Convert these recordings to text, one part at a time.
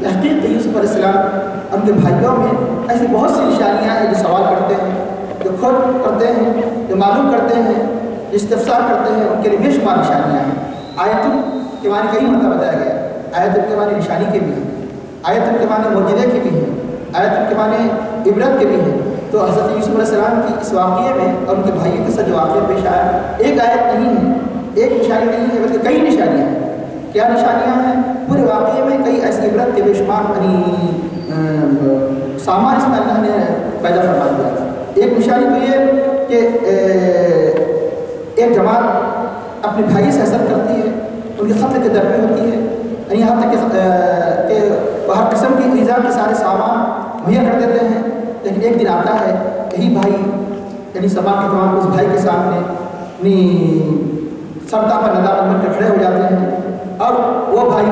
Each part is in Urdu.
حقیقت یوسف علیہ السلام ان کے بھائیوں میں ایسی بہت سی نشانیاں ہیں جو سوال کرتے ہیں، جو کھوج کرتے ہیں، جو معلوم کرتے ہیں، جو استفسار کرتے ہیں، ان کے لیے بے شمار نشانیاں ہیں۔ آیتوں کے معنی کئی مرتبہ بتایا گیا، آیتوں کے معنی نشانی کے بھی ہیں، آیتوں کے معنی معجزے کے بھی ہیں، آیتوں کے معنی عبرت کے بھی ہیں۔ تو حضرت یوسف علیہ السلام کی اس واقعے میں اور ان کے بھائیوں کے ساتھ جو واقعہ پیش آیا، ایک آیت نہیں ہے، ایک نشانی نہیں ہے، بلکہ کئی نشانیاں ہیں۔ کیا نشانیاں ہیں؟ پورے واقعے میں کئی ایسی عبرت کے بے شمار سامان اس میں اللہ نے پیدا فرما دیا۔ ایک نشانی تو یہ کہ ایک جماعت اپنے بھائی سے حسد کرتی ہے، ان کے قتل کے در پہ ہوتی ہے، یہاں تک کہ وہ ہر قسم کی ایذا کے سارے سامان مہیا کر دیتے ہیں، لیکن ایک دن آتا ہے یہی بھائی یعنی سبا کے تمام اس بھائی کے سامنے اپنی سرتا پر ندامت بن کر کھڑے ہو جاتے ہیں، اور وہ بھائی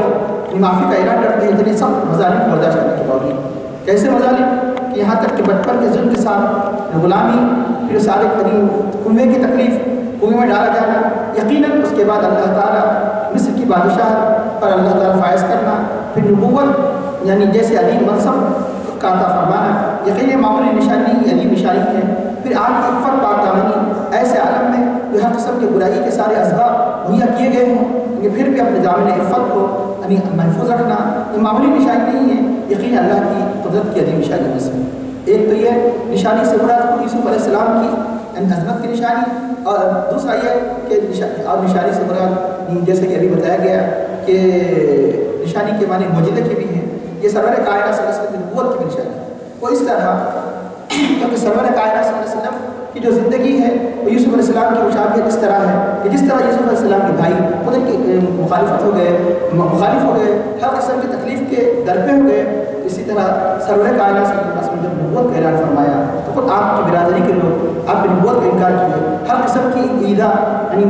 معافی کا اعلان کرتے ہیں اتنے سب مظالم کو برداشت کرنے کے باوجود۔ کیسے مظالم؟ کہ یہاں تک کہ بچپن کے ظلم کے ساتھ غلامی، پھر سارے کنویں کی تکلیف، کنویں میں ڈالا جانا، یقیناً اس کے بعد اللہ تعالیٰ مصر کی بادشاہ پر اللہ تعالیٰ فائز کرنا، پھر نبوت یعنی جیسے عظیم منصب کا عطا فرمانا، یقیناً معمولی نشانی نہیں، عظیم نشانی ہے۔ پھر آپ کی عفت پاک دامنی ایسے عالم میں جو ہر قسم کے برائی کے سارے اسباب مہیا کیے گئے ہوں، لیکن پھر بھی اپنے دامن عفت کو محفوظ رکھنا، یہ معمولی نشانی نہیں ہے، یقیناً اللہ کی قدرت کی عظیم نشانی میں سے۔ ایک تو یہ نشانی سے مراد یوسف علیہ السلام کی عظمت کی نشانی، اور دوسرا یہ کہ نشانی سے مراد جیسے کہ ابھی بتایا گیا کہ نشانی کے معنی معجزے کے بھی ہیں، یہ سرور کائنات صلی اللہ علیہ وسلم کی نبوت کی نشانی ہے۔ وہ اس طرح کیونکہ سرور کائنات صلی اللہ علیہ وسلم کی جو زندگی ہے وہ یوسف علیہ السلام کی مشابہت اس طرح ہے کہ جس طرح یوسف علیہ السلام کے بھائی خود ان کی مخالف ہو گئے، ہر قسم کی تکلیف کے درپے ہو گئے، اسی طرح سرور کائنات صلی اللہ علیہ وسلم جب نبوت کا اعلان فرمایا تو خود آپ کی برادری کے لوگ آپ کی نبوت کا انکار کیے، ہر قسم کی ایذا یعنی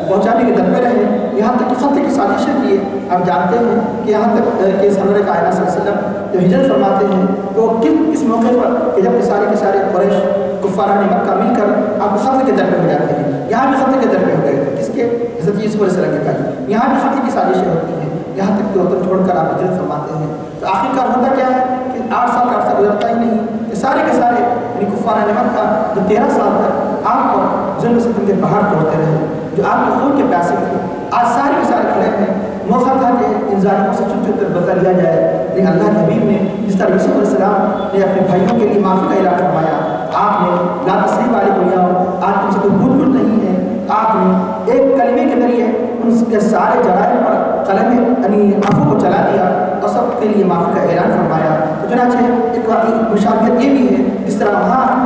پہنچانے کے درپے رہے، یہاں تک کہ قتل کی سازشیں کیے۔ آپ جانتے ہیں کہ یہاں تک کہ سرور کائنات صلی اللہ علیہ وسلم جو ہجرت فرماتے ہیں تو کس موقع پر کہ جب کہ سارے کے سارے قریش کفاران مکہ مل کر آپ قتل کے در پہ ہو جاتے ہیں، یہاں بھی قتل کے در پہ ہو گئے تھے، کس کے؟ حضرت یوسف علیہ السلام کے بھائی، یہاں بھی قتل کی سازشیں ہوتی ہیں، یہاں تک کہ وطن چھوڑ کر آپ ہجرت فرماتے ہیں۔ تو آخرکار ہوتا کیا ہے کہ 8 سال کا عرصہ گزرتا ہی نہیں کہ سارے کے سارے یعنی کفاران مکہ جو 13 سال تک آپ پر ظلم ستم کے پہاڑ توڑتے رہے، جو آپ کے خون کے پیاسے تھے، آج سارے کے سارے کھڑے ہیں۔ موقع تھا کہ ان ظالموں سے چپ کر بدلا لیا جائے، لیکن اللہ کے حبیب نے جس طرح یوسف علیہ السلام نے اپنے بھائیوں کے لیے معافی کا اعلان فرمایا، آپ نے لا تصریب والے کو لیا، آج تم سے کوئی بھول نہیں ہے، آپ نے ایک کلمے کے ذریعے ان کے سارے جرائم پر قلم یعنی عفو کو چلا دیا اور سب کے لیے معافی کا اعلان فرمایا۔ تو چنانچہ ایک واقعی مشابہت یہ بھی ہے جس طرح وہاں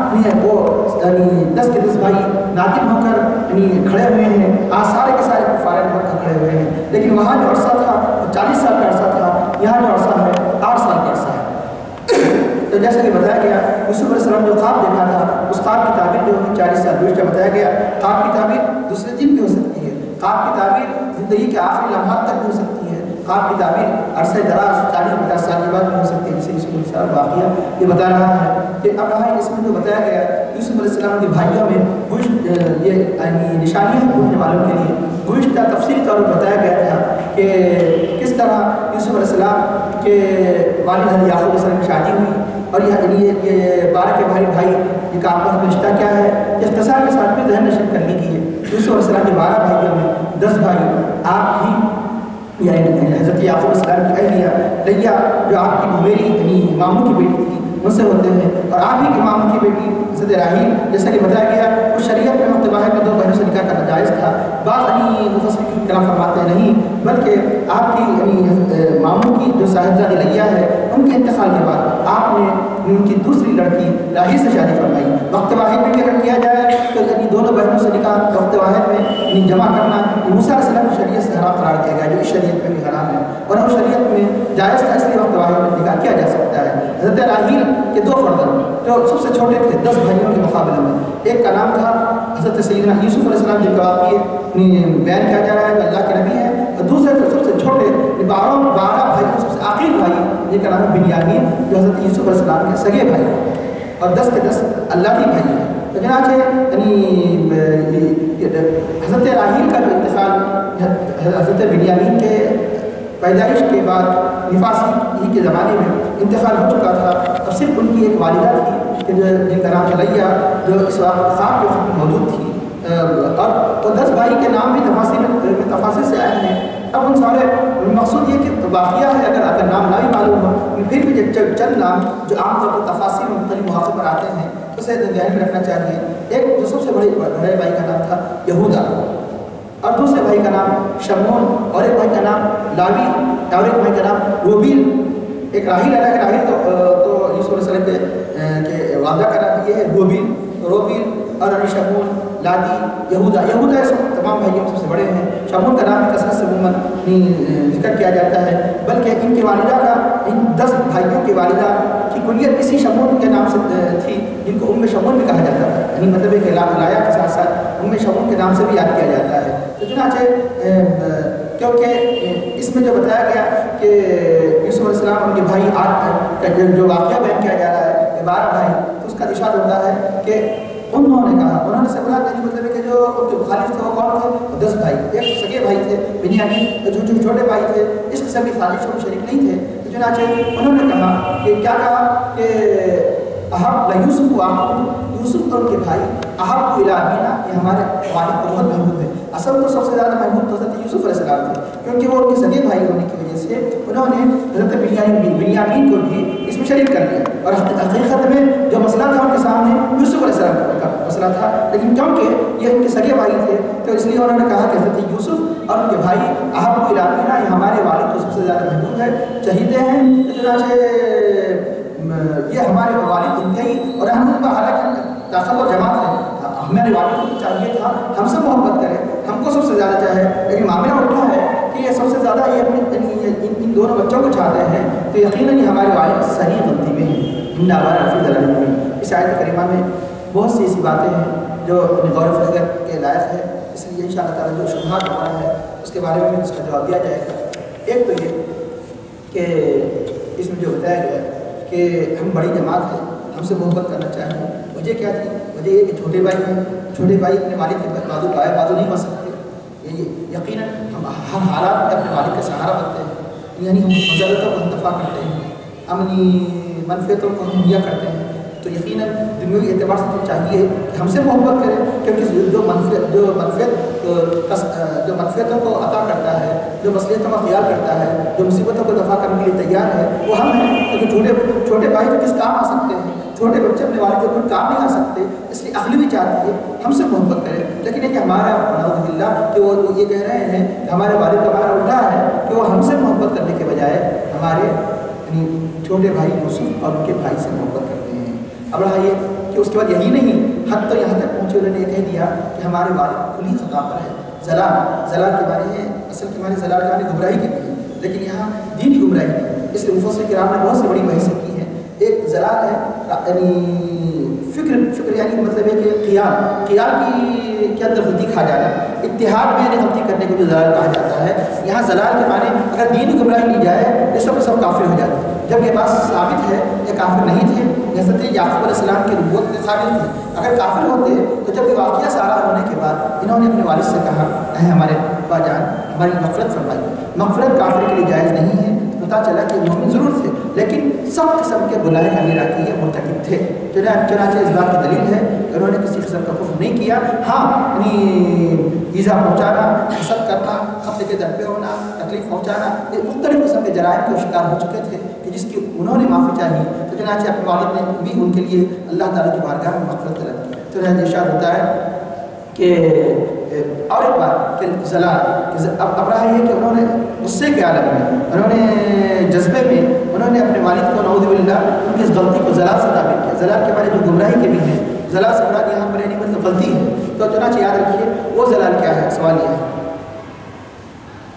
وہ 10 کے 10 بھائی نادم ہو کر کھڑے ہوئے ہیں، آج سارے کے سارے کفار مکہ کھڑے ہوئے ہیں، لیکن وہاں جو عرصہ تھا 40 سال کا عرصہ تھا، یہاں جو عرصہ ہے 8 سال کا عرصہ ہے۔ تو جیسا کہ بتایا گیا یوسف علیہ السلام جو خواب دیکھا تھا اس خواب کی تعبیر جو ہوگی 40 سال دوسرا بتایا گیا، خواب کی تعبیر دوسرے دن بھی ہو سکتی ہے، خواب کی تعبیر زندگی کے آخری لمحات تک بھی ہو سکتی ہے، خواب کی تعبیر عرصہ دراز 40-50 سال کے بعد بھی ہو سکتی ہے، جسے یوسف علیہ السلام واقعہ یہ بتا رہا ہے کہ اب رہا اس میں جو بتایا گیا یوسف علیہ السلام کے بھائیوں میں یہ نشانیاں ہیں پوچھنے والوں کے لیے گزشتہ تفصیلی طور پر بتایا گیا تھا کہ کس طرح یوسف علیہ السلام کے والد حضرت یعقوب علیہ السلام کی شادی ہوئی، اور یہ 12 کے بھائی یہ کا آپس میں رشتہ کیا ہے، اختصار کے ساتھ بھی ذہن نشین کرنے کی ہے۔ یوسف علیہ السلام کے 12 بھائیوں میں 10 بھائی آپ ہی یعنی حضرت یعقوب علیہ السلام کی اہلیہ لیا جو آپ کی میری یعنی ماموں کی بیٹی تھی ان سے ہوتے ہیں، اور آپ ہی کی ماموں کی بیٹی حضرت راحیل جیسا کہ بتایا گیا اس شریعت میں وقت واحد میں 2 بہنوں سے نکاح کرنا جائز تھا، بعض مفسرین کلام فرماتے ہیں نہیں بلکہ آپ کی ماموں کی جو صاحبزادی لیا ہے ان کے انتقال کے بعد آپ نے ان کی دوسری لڑکی راحیل سے شادی فرمائی۔ وقت واحد میں اگر کیا جائے تو دونوں بہنوں سے نکاح وقت واحد میں جمع کرنا موسیٰ علیہ السلام کی شریعت سے حرام قرار دیا گیا جو اس شریعت میں بھی حرام ہے، اور اس شریعت میں جائز تھا، اس لیے وقت واحد میں نکاح کیا جا سکتا ہے۔ حضرت راحیل کے 2 فرزند جو سب سے چھوٹے تھے 10 بھائیوں کے مقابلے میں، ایک کا نام تھا حضرت سیدنا یوسف علیہ السلام جن کا واقعہ بیان کیا جا رہا ہے اللہ کے نبی ہے، اور دوسرے سب سے چھوٹے 12 بھائیوں سب سے آخری بھائی جن کا نام ہے بنیامین جو حضرت یوسف علیہ السلام کے سگے بھائی ہیں، اور 10 کے 10 اللہ کے بھائی ہیں۔ تو چنانچہ حضرت راحیل کا جو انتقال حضرت بنیامین کے پیدائش کے بعد نفاسی ہی کے زمانے میں انتقال ہو چکا تھا. اب صرف ان کی ایک والدہ تھی کہ جن کا نام علیہ، جو اس وقت خاک کے وقت میں موجود تھی. اور وہ 10 بھائی کے نام بھی تفاصیل سے آئے ہیں. اب ان سارے مقصود یہ کہ واقعہ ہے، اگر نام نہ بھی معلوم ہو پھر بھی چند نام جو عام طور پر تفاصیل میں مختلف مواقع پر آتے ہیں اسے ذہن میں رکھنا چاہیے. ایک جو سب سے بڑے بھائی کا نام تھا یہودا، اور دوسرے بھائی کا نام شمعون، اور ایک بھائی کا نام لاوی، اور ایک بھائی کا نام روبیل. ایک راہیل ہے، راہیل تو یوسف علیہ السلام کے والدہ کا نام یہ ہے روبیل، اور شمعون، لادی، یہودا. یہودا تمام بھائیوں میں سب سے بڑے ہیں. شمعون کا نام کثرت سے عموماً ذکر کیا جاتا ہے، بلکہ ان کی والدہ کا، ان 10 بھائیوں کی والدہ کی کنیت اسی شمعون کے نام سے تھی، جن کو شمعون بھی کہا جاتا ہے. یعنی مطلب ہے کہ لایا کے ساتھ ساتھ شمعون کے نام سے بھی یاد کیا جاتا ہے. تو چنانچہ کیونکہ اس میں جو بتایا گیا کہ یوسف علیہ السلام ان کے بھائی کا جو واقعہ بیان کیا جا رہا ہے 12 بھائی، تو اس کا ارشاد ہوتا ہے کہ انہوں نے سے مراد نہیں، مطلب ہے کہ جو ان کے مخالف تھے وہ کون تھے؟ 10 بھائی. ایک سگے بھائی تھے بنیامین، جو چھوٹے بھائی تھے اس قسم کی سازشوں میں شریک نہیں تھے. تو چنانچہ انہوں نے کہا کہ کیا کہا کہ احب یوسف یوسف اور ان کے بھائی احب الہینا، یہ ہمارے والد کو بہت محبوب ہے. اصل تو سب سے زیادہ محبوب تو حضرت یوسف علیہ السلام تھے، کیونکہ وہ ان کے سگے بھائی ہونے کی وجہ سے انہوں نے حضرت بنیامین کو بھی اس میں شریک کر لیا. اور حقیقت میں جو مسئلہ تھا ان کے سامنے یوسف علیہ السلام کا مسئلہ تھا، لیکن کیونکہ یہ ان کے سگے بھائی تھے تو اس لیے انہوں نے کہا کہ حضرت یوسف اور ان کے بھائی احب الہینا، یہ ہمارے والد کو سب سے زیادہ محبوب ہے، چہیتے ہیں. یہ ہمارے والد انتہائی اور ہم ان کا حالانکہ داخل اور جماعت ہے، ہمارے والد کو چاہیے تھا ہم سے محبت کرے، ہم کو سب سے زیادہ چاہے، لیکن معاملہ اٹھا ہے کہ یہ سب سے زیادہ یہ اپنے ان دونوں بچوں کو چاہتے ہیں، تو یقیناً یہ ہمارے والد صحیح غلطی میں ہیں. اس آیت کریمہ میں بہت سی ایسی باتیں ہیں جو غور و فکر کے لائق ہے. اس لیے انشاءاللہ تعالیٰ جو شبہات ہمارا ہے اس کے بارے میں اس کا جواب دیا جائے گا. ایک تو یہ کہ اس میں جو بتایا گیا کہ ہم بڑی جماعت ہیں، ہم سے محبت کرنا چاہیں. وجہ کیا تھی؟ وجہ یہ کہ چھوٹے بھائی ہیں، چھوٹے بھائی اپنے والد کے بازو نہیں بن سکتے. یقیناً ہم ہر حالات میں اپنے والد کا سہارا بنتے ہیں، یعنی ہم مضرتوں کو دفاع کرتے ہیں، امنی منفیتوں کو ہم مہیا کرتے ہیں. تو یقیناً دنیوی اعتبار سے تو چاہیے کہ ہم سے محبت کریں، کیونکہ جو منفیتوں کو عطا کرتا ہے، جو مصلحتوں کا خیال کرتا ہے، جو مصیبتوں کو دفاع کرنے کے لیے تیار ہے، وہ ہم ہیں. کیونکہ چھوٹے بھائی تو کس کام آ سکتے ہیں، چھوٹے بچے اپنے والد کے کوئی کام نہیں آ سکتے. اس لیے اخلی بھی چاہتی ہے ہم سے محبت کریں، لیکن یہ کہ ہمارا نعوذ باللہ کہ وہ یہ کہہ رہے ہیں کہ ہمارے والد کا ہمارا الٹا ہے کہ وہ ہم سے محبت کرنے کے بجائے ہمارے چھوٹے بھائی یوسف اور ان کے بھائی سے محبت کرتے ہیں. اب رہا یہ کہ اس کے بعد یہی نہیں، حد تو یہاں تک پہنچے انہوں نے یہ کہہ دیا کہ ہمارے والد کھلی خطا پر ہے. زلال کے بارے ہیں، اصل کے معنی زلال کے معنی گمراہی کے لیے، لیکن یہاں دینی گمراہی نہیں. اس لیے مفسر کرام نے بہت سی بڑی بحثیں کی ہیں. ایک زلال ہے یعنی فکر یعنی مطلب ہے کہ قیام کے اندر غلطی کھا جانا، اتحاد میں یعنی غلطی کرنے کو بھی زلال کہا جاتا ہے. یہاں زلال کے معنی اگر دین گمراہی لی جائے یہ سب کافر ہو جاتے ہیں، جب یہ بات ثابت ہے یہ کافر نہیں تھے. حضرت یعقوب علیہ السلام کی نبوت میں ثابت تھی. اگر کافر ہوتے تو جب یہ واقعہ سارا ہونے کے بعد انہوں نے اپنے والد سے کہا اے ہمارے ابا جان ہماری مغفرت فرمائیے. مغفرت کافر کے لیے جائز نہیں ہے. پتہ چلا کہ مومن ضرور تھے لیکن سب قسم کے بلائے کبیرہ کے یہ مرتکب تھے. چنانچہ اس بات کی دلیل ہے کہ انہوں نے کسی قسم کا کفر نہیں کیا. ہاں یعنی ایذا پہنچانا، حسد کرنا، قتل کے در پہ ہونا، تکلیف پہنچانا، یہ مختلف قسم کے جرائم کے شکار ہو چکے تھے کہ جس کی انہوں نے معافی چاہی. تو چنانچہ اپنے والد نے بھی ان کے لیے اللہ تعالیٰ کی بارگاہ میں مغفرت طلب کی. تو ارشاد ہوتا ہے کہ اور ایک بات کہ زلال اب رہا ہے کہ انہوں نے غصے کے عالم میں، انہوں نے جذبے میں انہوں نے اپنے والد کو نعوذ باللہ ان کی اس غلطی کو زلال سے تعبیر کیا. زلال کے بارے جو گمراہی کے بھی ہیں، زلال سے مراد یہاں پر یعنی مطلب غلطی ہے. تو چنانچہ یاد رکھیے وہ زلال کیا ہے. سوال یہ ہے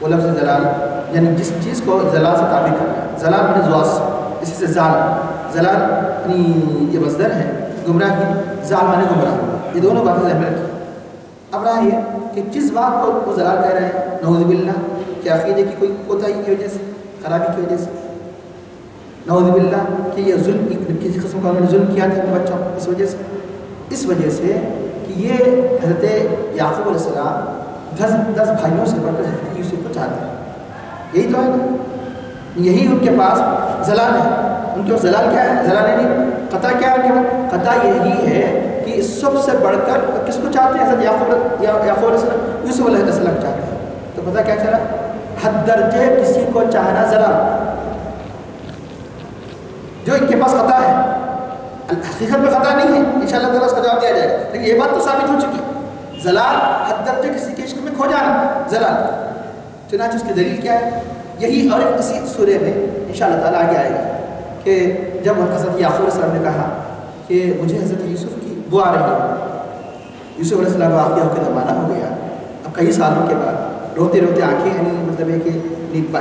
وہ لفظ زلال یعنی جس چیز کو زلال سے تعبیر کرنا ہے. زلال میں زواس، اسی سے زلال یعنی یہ مصدر ہے گمراہی، زال مانے گمراہ. یہ دونوں باتیں ذہن میں رکھیے. اب رہا یہ کہ جس بات کو وہ زلال کہہ رہے ہیں نعوذ باللہ کہ عقیدے کی کوئی کوتاہی کی وجہ سے، خرابی کی وجہ سے، نعوذ باللہ کہ یہ ظلم کسی قسم کا انہوں نے ظلم کیا تھا اپنے بچوں اس وجہ سے کہ یہ حضرت یعقوب علیہ السلام 10 بھائیوں سے بڑھ کر حضرت یوسف کو چاہتے ہیں. یہی تو ہے نا، یہی ان کے پاس زلال ہے. ان کے پاس زلال کیا ہے؟ زلال نہیں، قطع کیا ہے؟ قطع یہی ہے کہ سب سے بڑھ کر کس کو چاہتے ہیں؟ حضرت یعقوب علیہ السلام، یوسف علیہ السلام چاہتے ہیں. تو پتہ کیا چلا؟ حد درجے کسی کو چاہنا زلال، جو ان کے پاس قطع ہے. حقیقت میں خطا نہیں ہے، انشاءاللہ تعالیٰ اس کا جواب دیا جائے گا، لیکن یہ بات تو ثابت ہو چکی ہے. زلال حد درجے کسی کے عشق میں کھو جانا، زلال. چنانچہ اس کی دلیل کیا ہے؟ یہی اور اسی سورے میں انشاءاللہ تعالیٰ آگے آئے گا کہ جب حضرت یعقوب علیہ السلام نے کہا کہ مجھے حضرت یوسف کی بو آ رہی ہے، یوسف علیہ السلام واقعہ ہو کے زمانہ ہو گیا، اب کئی سالوں کے بعد روتے روتے آنکھیں یعنی مطلب ہے کہ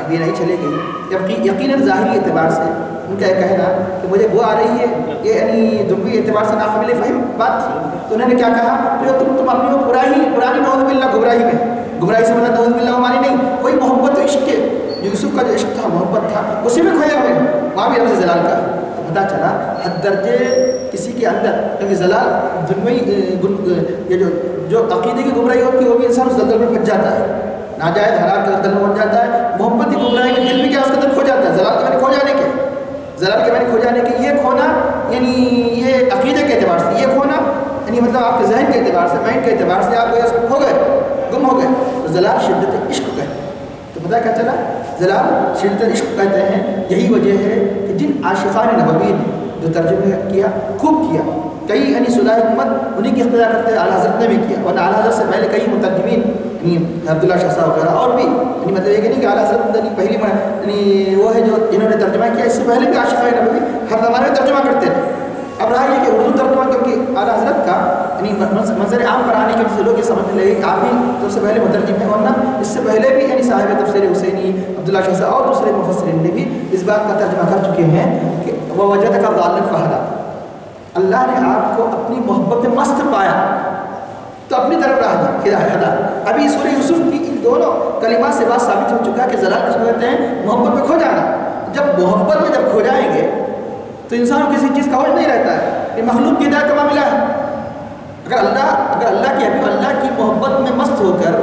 بینائی چلے گئی. جبکہ یقیناً ظاہری اعتبار سے ان کا یہ کہنا کہ مجھے بو آ رہی ہے یہ یعنی دنوی اعتبار سے ناقابل فہم بات تھی. تو انہوں نے کیا کہا؟ جو تم اپنی وہ پرانی نعوذ باللہ گمراہی میں، گمراہی سے مطلب نعوذ باللہ ہماری نہیں، کوئی محبت و عشق کے جو یوسف کا جو عشق تھا، محبت تھا، اسی میں کھوئے ہوئے ہیں. وہاں بھی رمز زلال کا تو پتہ چلا حد درجے کسی کے اندر، کیونکہ زلال دنوی یہ جو عقیدے کی گمراہی ہوتی ہے وہ بھی انسان اس دلدل میں پھنس جاتا ہے، ناجائز حرام کا دل میں بن جاتا ہے. محبت کی گمراہی کے دل بھی کیا اس کا دل کھو جاتا ہے. زلال کے معنی کھو جانے کے، زلال کے معنی کھو جانے کے، یہ کھونا یعنی یہ عقیدے کے اعتبار سے، یہ کھونا یعنی مطلب آپ کے ذہن کے اعتبار سے، مائنڈ کے اعتبار سے آپ اس میں کھو گئے، گم ہو گئے. تو زلال شدت عشق کہتے ہیں. تو پتہ کیا چلا؟ زلال شدت عشق کہتے ہیں. یہی وجہ ہے کہ جن عاشقان نبوی نے جو ترجمہ کیا خوب کیا، کئی یعنی صلاح امت انہیں کی اقتداء کرتے ہیں، اعلیٰ حضرت نے بھی کیا، اور اعلیٰ حضرت سے پہلے کئی مترجمین یعنی عبداللہ شاہ صاحب وغیرہ اور بھی یعنی مطلب یہ کہ نہیں کہ اعلیٰ حضرت یعنی پہلی یعنی وہ ہے جو جنہوں نے ترجمہ کیا، اس سے پہلے بھی عاشقان نبوی ہر زمانے میں ترجمہ کرتے رہے. اب رہا یہ کہ اردو ترجمہ کیونکہ اعلیٰ حضرت کا یعنی منظر عام پر آنے کے وجہ سے لوگ یہ سمجھنے لگے کہ آپ بھی سب سے پہلے مترجم ہیں، ورنہ اس سے پہلے بھی یعنی صاحب تفسیر حسینی عبداللہ شاہ صاحب اور دوسرے مفسرین نے بھی اس بات کا ترجمہ کر چکے ہیں کہ وہ وجہ کا غالب فہدا، اللہ نے آپ کو اپنی محبت میں مست پایا تو اپنی طرف راہ دی ہدا. ابھی سورہ یوسف کی ان دونوں کلمات سے بات ثابت ہو چکا ہے کہ زلال کس کو کہتے ہیں؟ محبت میں کھو جانا. جب محبت میں جب کھو جائیں گے تو انسان کو کسی چیز کا ہوش نہیں رہتا ہے. یہ مخلوق کی ہدایت کا معاملہ ہے. اگر اللہ کی محبت میں مست ہو کر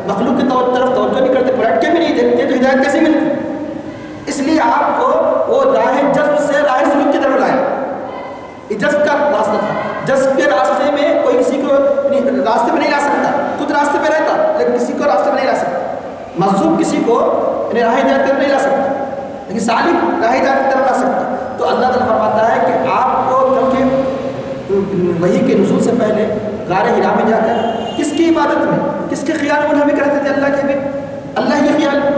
مخلوق کی طرف توجہ نہیں کرتے، پلٹ کے بھی نہیں دیکھتے تو ہدایت کیسے ملتی؟ اس لیے آپ کو وہ راہ جذب سے راہ سلوک کی طرف لائے. یہ جذب کا راستہ تھا. جذب کے راستے میں کوئی کسی کو راستے میں نہیں لا سکتا، خود راستے پہ رہتا لیکن کسی کو راستے میں نہیں لا سکتا. مجذوب کسی کو راہ ہدایت کی طرف نہیں لا سکتا، لیکن سالک راہ ہدایت کی طرف لا سکتا. تو اللہ تعالیٰ فرماتا ہے کہ آپ کو کیونکہ وحی کے نزول سے پہلے غار حرا میں جا کر کس کی عبادت میں، کس کے خیال میں ہمیں کرتے تھے؟ اللہ کے بھی، اللہ کے خیال میں،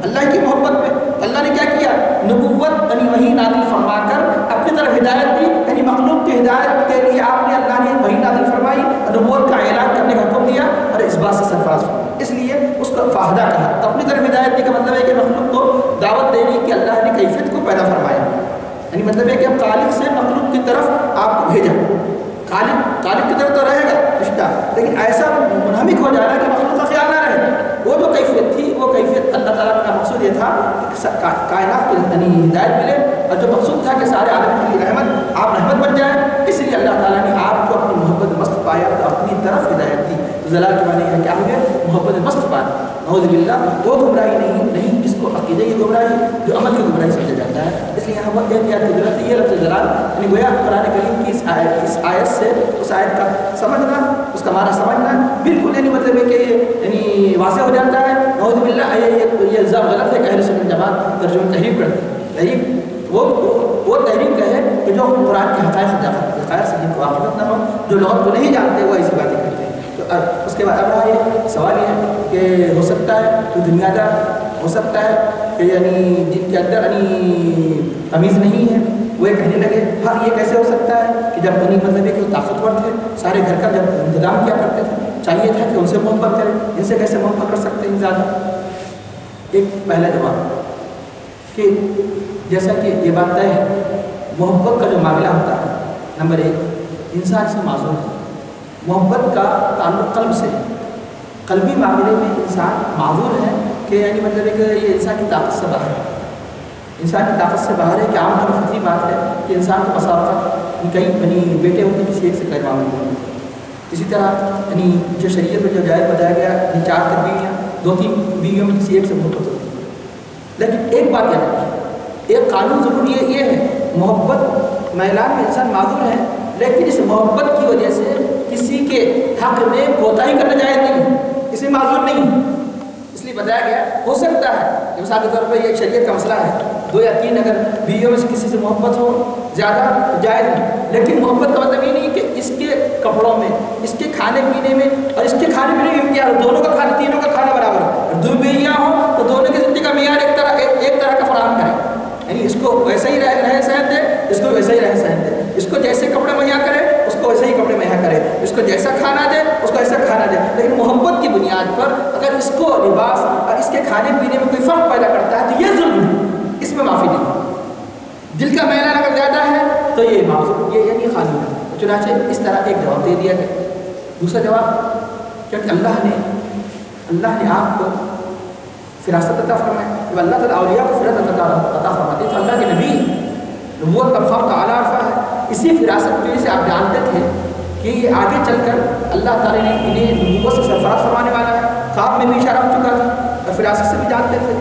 اللہ کی محبت میں. اللہ نے کیا کیا؟ نبوت یعنی وحی نازل فرما کر اپنی طرف ہدایت دی. یعنی مخلوق کی ہدایت کے لیے آپ نے اللہ نے وحی نازل فرمائی، نبوت کا اعلان کرنے کا حکم دیا اور اس بات سے سرفراز ہوا. اس لیے اس کو فاہدہ کہا. اپنی طرف ہدایت دی کا مطلب ہے کہ مخلوق کو دعوت دینی کہ اللہ نے کیفیت کو پیدا فرمایا. یعنی مطلب ہے کہ اب خالق سے مخلوق کی طرف آپ کو بھیجا. خالق کی طرف تو رہے گا رشتہ، لیکن ایسا منہمک ہو جانا کہ مخلوق کا خیال نہ رہے. وہ جو کیفیت تھی وہ کیفیت اللہ تعالیٰ کا مقصود یہ تھا کہ کائنات کو ہدایت ملے، اور جو مقصود تھا کہ سارے عالم کے لیے رحمت، آپ رحمت بن جائیں. اس لیے اللہ تعالیٰ نے آپ کو اپنی محبت مست پایا تو اپنی طرف ہدایت دی. تو زلال کے معنی ہے کیا ہو گیا؟ محبت مست پانا. نعوذ باللہ وہ گمراہی نہیں جس کو عقیدے کی گمراہی، جو عمل کی گمراہی سمجھا جاتا ہے. اس لیے ہم احتیاط کی ضرورت ہے. یہ لفظ زلال یعنی گویا قرآن کریم کی اس آیت سے اس آیت کا سمجھنا، اس کا معنی سمجھنا بالکل یعنی مطلب ہے کہ یعنی واضح ہو جاتا ہے. نعوذ باللہ یہ الزام غلط ہے کہ اہل سنت جماعت ترجمہ تحریف کرتے ہیں. تحریف وہ تحریف ہے کہ جو قرآن کے حقائق سے جن کو واقفیت نہ ہو، جو لغت کو نہیں جانتے وہ ایسی باتیں کرتے ہیں. تو اس کے بعد اب رہا یہ سوال یہ ہے کہ ہو سکتا ہے کہ دنیا دار، ہو سکتا ہے کہ یعنی جن کے اندر یعنی تمیز نہیں ہے وہ یہ کہنے لگے ہاں یہ کیسے ہو سکتا ہے کہ جب بنی مطلب ہے کہ وہ طاقتور تھے، سارے گھر کا جب انتظام کیا کرتے تھے، چاہیے تھا کہ ان سے محبت کریں، ان سے کیسے محبت کر سکتے ہیں زیادہ؟ ایک پہلا جواب کہ جیسا کہ یہ بات طے ہے محبت کا جو معاملہ ہوتا ہے، نمبر ایک انسان سے معذور ہے. محبت کا تعلق قلب سے، قلبی معاملے میں انسان معذور ہے کہ یعنی مطلب ہے کہ یہ انسان کی طاقت سے باہر ہے. انسان کی طاقت سے باہر ہے کہ عام طور فطری بات ہے کہ انسان کو بسا وقت کئی یعنی بیٹے ہوتے ہیں کسی ایک سے غیر معمولی ہوتے ہیں. اسی طرح یعنی جو شریعت میں جو جائز بتایا گیا یعنی 4 بیویاں، 2-3 بیویوں میں کسی ایک سے بہت ہوتی ہے. لیکن ایک بات یاد رکھیے، ایک قانون ضرور یہ ہے، محبت میلان میں انسان معذور ہے، لیکن اس محبت کی وجہ سے کسی کے حق میں کوتاہی کرنا جائز نہیں ہے، اس میں معذور نہیں ہے۔ اس لیے بتایا گیا ہو سکتا ہے مثال کے طور پر یہ شریعت کا مسئلہ ہے، 2 یا 3 اگر بیویوں میں سے کسی سے محبت ہو زیادہ جائز ہے، لیکن محبت کا مطلب یہ نہیں کہ اس کے کپڑوں میں، اس کے کھانے پینے میں اور اس کے کھانے پینے میں امتیاز ہو، دونوں کا کھانا، تینوں کا کھانا برابر ہو۔ اور 2 بیویاں ہوں تو دونوں کی زندگی کا معیار ایک طرح کا فراہم کرے، یعنی اس کو ویسا ہی رہن سہن دے، اس کو ویسا ہی رہن سہن دے، اس کو جیسے کپڑے مہیا کرے اس کو ویسے ہی کپڑے مہیا کرے، اس کو جیسا کھانا دے اس کو ایسا کھانا دے۔ لیکن محبت کی بنیاد پر اگر اس کو لباس اور اس کے کھانے پینے میں کوئی فرق پیدا کرتا ہے تو یہ ظلم ہے، اس میں معافی نہیں۔ دل کا میلان اگر زیادہ ہے تو یہ معافی، یہ یعنی خالی ہے۔ چنانچہ اس طرح ایک جواب دے دیا گیا۔ دوسرا جواب کیونکہ اللہ نے آپ کو فراست عطا فرمائی، جب اللہ تعالیٰ اولیاء کو فراست عطا فرماتے ہیں تو اللہ کے نبی نبوت کا مقام کا اعلیٰ عرفہ ہے، اسی فراست کی وجہ سے آپ جانتے تھے کہ یہ آگے چل کر اللہ تعالیٰ نے انہیں نبوت سے سرفراز فرمانے والا ہے، خواب میں بھی اشارہ ہو چکا تھا اور فراست سے بھی جانتے تھے۔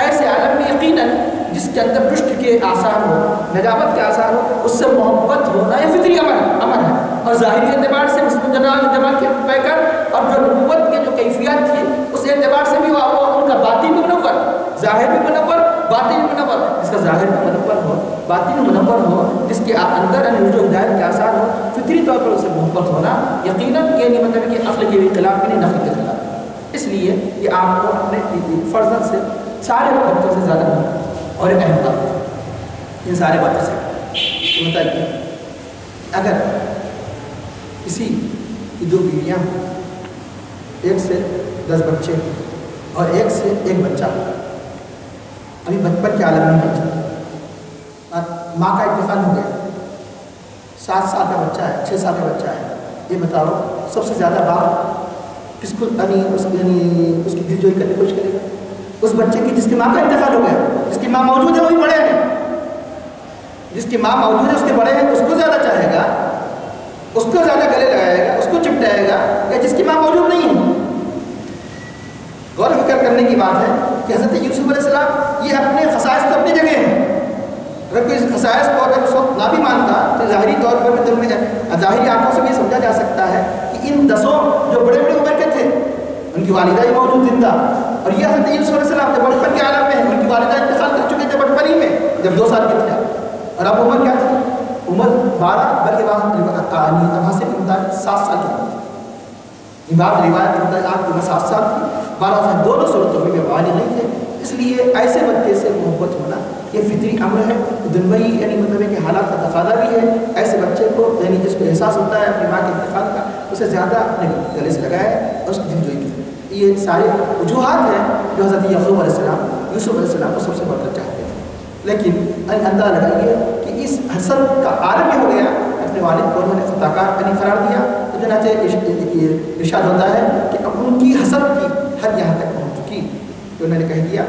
ایسے عالم میں یقیناً جس کے اندر رشد کے آثار ہو، نجابت کے آثار ہو، اس سے محبت ہونا یہ فطری امر ہے، اور ظاہری اعتبار سے اعتبار کے پہ کر اور جو نبوت کے جو کیفیات تھی اس اعتبار سے بھی وہ ان کا باطن بھی منور، ظاہر بھی منور، باطن بھی منور۔ جس کا ظاہر بھی منور ہو، باطن بھی منور ہو، جس کے اندر جو ہدایت کے آثار ہو، فطری طور پر اسے محبت ہونا یقیناً یہ نہیں مطلب کہ عقل کے خلاف نہیں، نقل کے خلاف۔ اس لیے یہ آپ کو اپنے فرزند سے سارے بچوں سے زیادہ اور ایک اہم بات ان سارے باتوں سے بتائیے، اگر کسی کی 2 بیویاں، 1 سے 10 بچے اور 1 سے 1 بچہ، ابھی بچپن کے عالم میں بچہ، ماں کا انتقال ہو گیا، 7 سال کا بچہ ہے، 6 سال کا بچہ ہے، یہ بتاؤ سب سے زیادہ باپ کس کو اس کی دل جوئی کرنے کی کوشش کرے گا؟ اس بچے کی جس کی ماں کا انتقال ہو گیا، جس کی ماں موجود ہے وہی بڑے ہیں، جس کی ماں موجود ہے اس کے بڑے ہیں، اس کو زیادہ چاہے گا، اس کو زیادہ گلے لگائے گا، اس کو چپٹائے گا، یا جس کی ماں موجود نہیں ہے؟ غور و فکر کرنے کی بات ہے کہ حضرت یوسف علیہ السلام یہ اپنے خصائص تو اپنی جگہ ہیں، اگر کوئی اس خصائص کو اگر اس وقت نہ بھی مانتا تو ظاہری طور پر بھی دل میں ظاہری آنکھوں سے بھی سمجھا جا سکتا ہے کہ ان 10 جو بڑے بڑے عمر کے تھے ان کی والدہ ہی موجود زندہ، اور یہ حضرت یوسف علیہ السلام جب بچپن کے عالم میں ہیں، ان کی والدہ انتقال کر چکے تھے بچپن ہی میں جب 2 سال کے تھے، اور اب عمر کیا تھی؟ عمر 12 بلکہ حاصل کے مطابق 7 سال کی عمر تھی، بعض روایت کے مطابق آپ کی عمر 7 سال تھی، 12 سال، دونوں صورتوں میں بالغ نہیں تھے۔ اس لیے ایسے بچے سے محبت ہونا یہ فطری امر ہے، دنوی یعنی مطلب ہے کہ حالات کا تقاضا بھی ہے، ایسے بچے کو یعنی جس کو احساس ہوتا ہے اپنی ماں کے انتقال کا اسے زیادہ اپنے گلے سے لگائے اور اس کی دل جوئی کی۔ یہ سارے وجوہات ہیں جو حضرت یعقوب علیہ السلام یوسف علیہ السلام کو سب سے بڑھ کر چاہتے تھے، لیکن اندازہ لگائیے کہ اس حسد کا عالم ہی ہو گیا، اپنے والد کو انہوں نے خطا کار قرار دیا، تو چنانچہ ارشاد ہوتا ہے کہ اب ان کی حسد کی حد یہاں تک پہنچ چکی تو انہوں نے کہہ دیا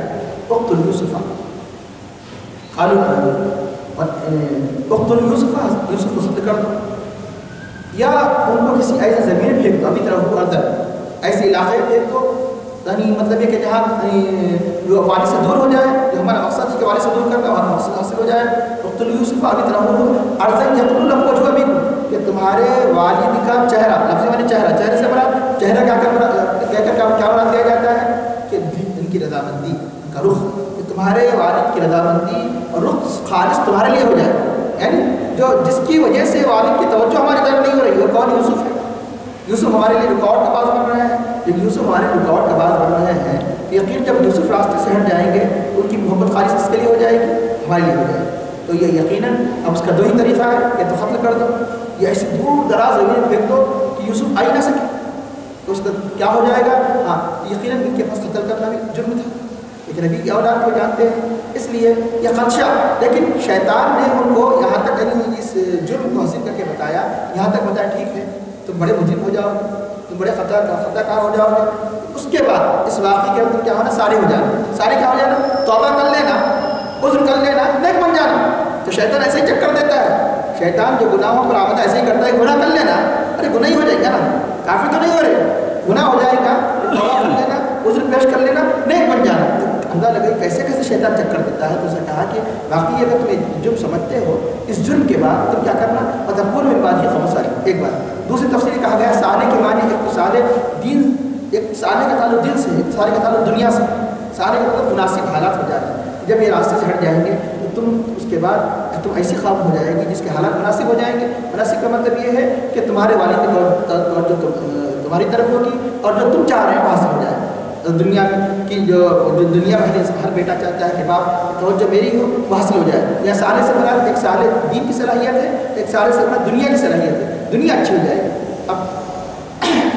اقتل یوسف، اقتل یوسف، یوسف کو قتل کر دو، یا ان کو کسی ایسے زمین پھینک دو، ابھی طرح اردن ایسے علاقے پھینک دو، یعنی مطلب یہ کہ جہاں والد سے دور ہو جائے، جو ہمارا مقصد ہے کہ والد سے دور کرنا ہمارا مقصد حاصل ہو جائے۔ اقتل یوسف ابھی طرح ارضن یقتل لكم وجه ابيكم، کہ تمہارے والد کا چہرہ، لفظ یعنی چہرہ سے مراد چہرہ کیا مراد دیا جاتا ہے کہ ان کی رضامندی، ان کا رخ، کہ تمہارے والد کی رضامندی اور رخ خالص تمہارے لیے ہو جائے، یعنی جو جس کی وجہ سے والد کی توجہ ہماری طرف نہیں ہو رہی، وہ کون؟ یوسف ہے۔ یوسف ہمارے لیے رکاوٹ کا باعث بن رہے ہیں، لیکن یوسف ہمارے رکاوٹ کا باعث بن رہے ہیں، یقین جب یوسف راستے سے ہٹ جائیں گے ان کی محبت خالص اس کے لیے ہو جائے گی، ہمارے لیے ہو جائے گی، تو یہ یقیناً اب اس کا 2 ہی طریقہ ہے، یا تو قتل کر دو یا ایسی دور دراز زمین پھینک دو کہ یوسف آ ہی نہ سکے، تو اس کا کیا ہو جائے گا؟ ہاں یقیناً ان کے پاس قتل کرنا بھی جرم تھا، لیکن نبی کی اولاد کو جانتے ہیں، اس لیے یہ خدشہ، لیکن شیطان نے ان کو یہاں تک اس جرم کو حاصل کر کے بتایا، یہاں تک بتایا ٹھیک ہے تم بڑے مجرم ہو جاؤ گے، تم بڑے خطا کار ہو جاؤ گے، اس کے بعد اس واقعے کے اندر کیا ہونا؟ سارے ہو جانا، سارے کیا ہو جانا؟ توبہ کر لینا، عذر کر لینا، نیک بن جانا۔ تو شیطان ایسے ہی چکر دیتا ہے، شیطان جو گناہوں پر آمد ایسے ہی کرتا ہے، گناہ کر لینا، ارے گناہ ہی ہو جائے گا نا، کافی تو نہیں ہو رہے، گناہ ہو جائے گا، توبہ کر لینا، عذر پیش کر لینا، نیک بن جانا۔ اندازہ لگائی کیسے کیسے شیطان چکر دیتا ہے. تو اسے کہا کہ باقی اگر تم جرم سمجھتے ہو اس جرم کے بعد تم کیا کرنا مطلب میں بات یہ خمس آئی ایک بات. دوسری تفسیر کہا گیا سالے کے معنی ایک تو سالے دین ایک سالے کا تعلق دل سے ہے, سالے کا تعلق دنیا سے. سالے کا مطلب مناسب حالات ہو جاتے ہیں. جب یہ راستے سے ہٹ جائیں گے تو تم اس کے بعد تم ایسی خواب ہو جائے گی جس کے حالات مناسب ہو جائیں گے. مناسب کا مطلب یہ ہے کہ تمہارے والد کی توجہ تمہاری طرف ہوگی اور جو تم چاہ رہے ہیں وہاں سے ہو جائے. دنیا کی جو دنیا میں ہر بیٹا چاہتا ہے کہ باپ توجہ میری ہو وہ حاصل ہو جائے. یا سالے سے مراد ایک سالے دین کی صلاحیت ہے, ایک سالے سے مراد دنیا کی صلاحیت ہے, دنیا اچھی ہو جائے گی. اب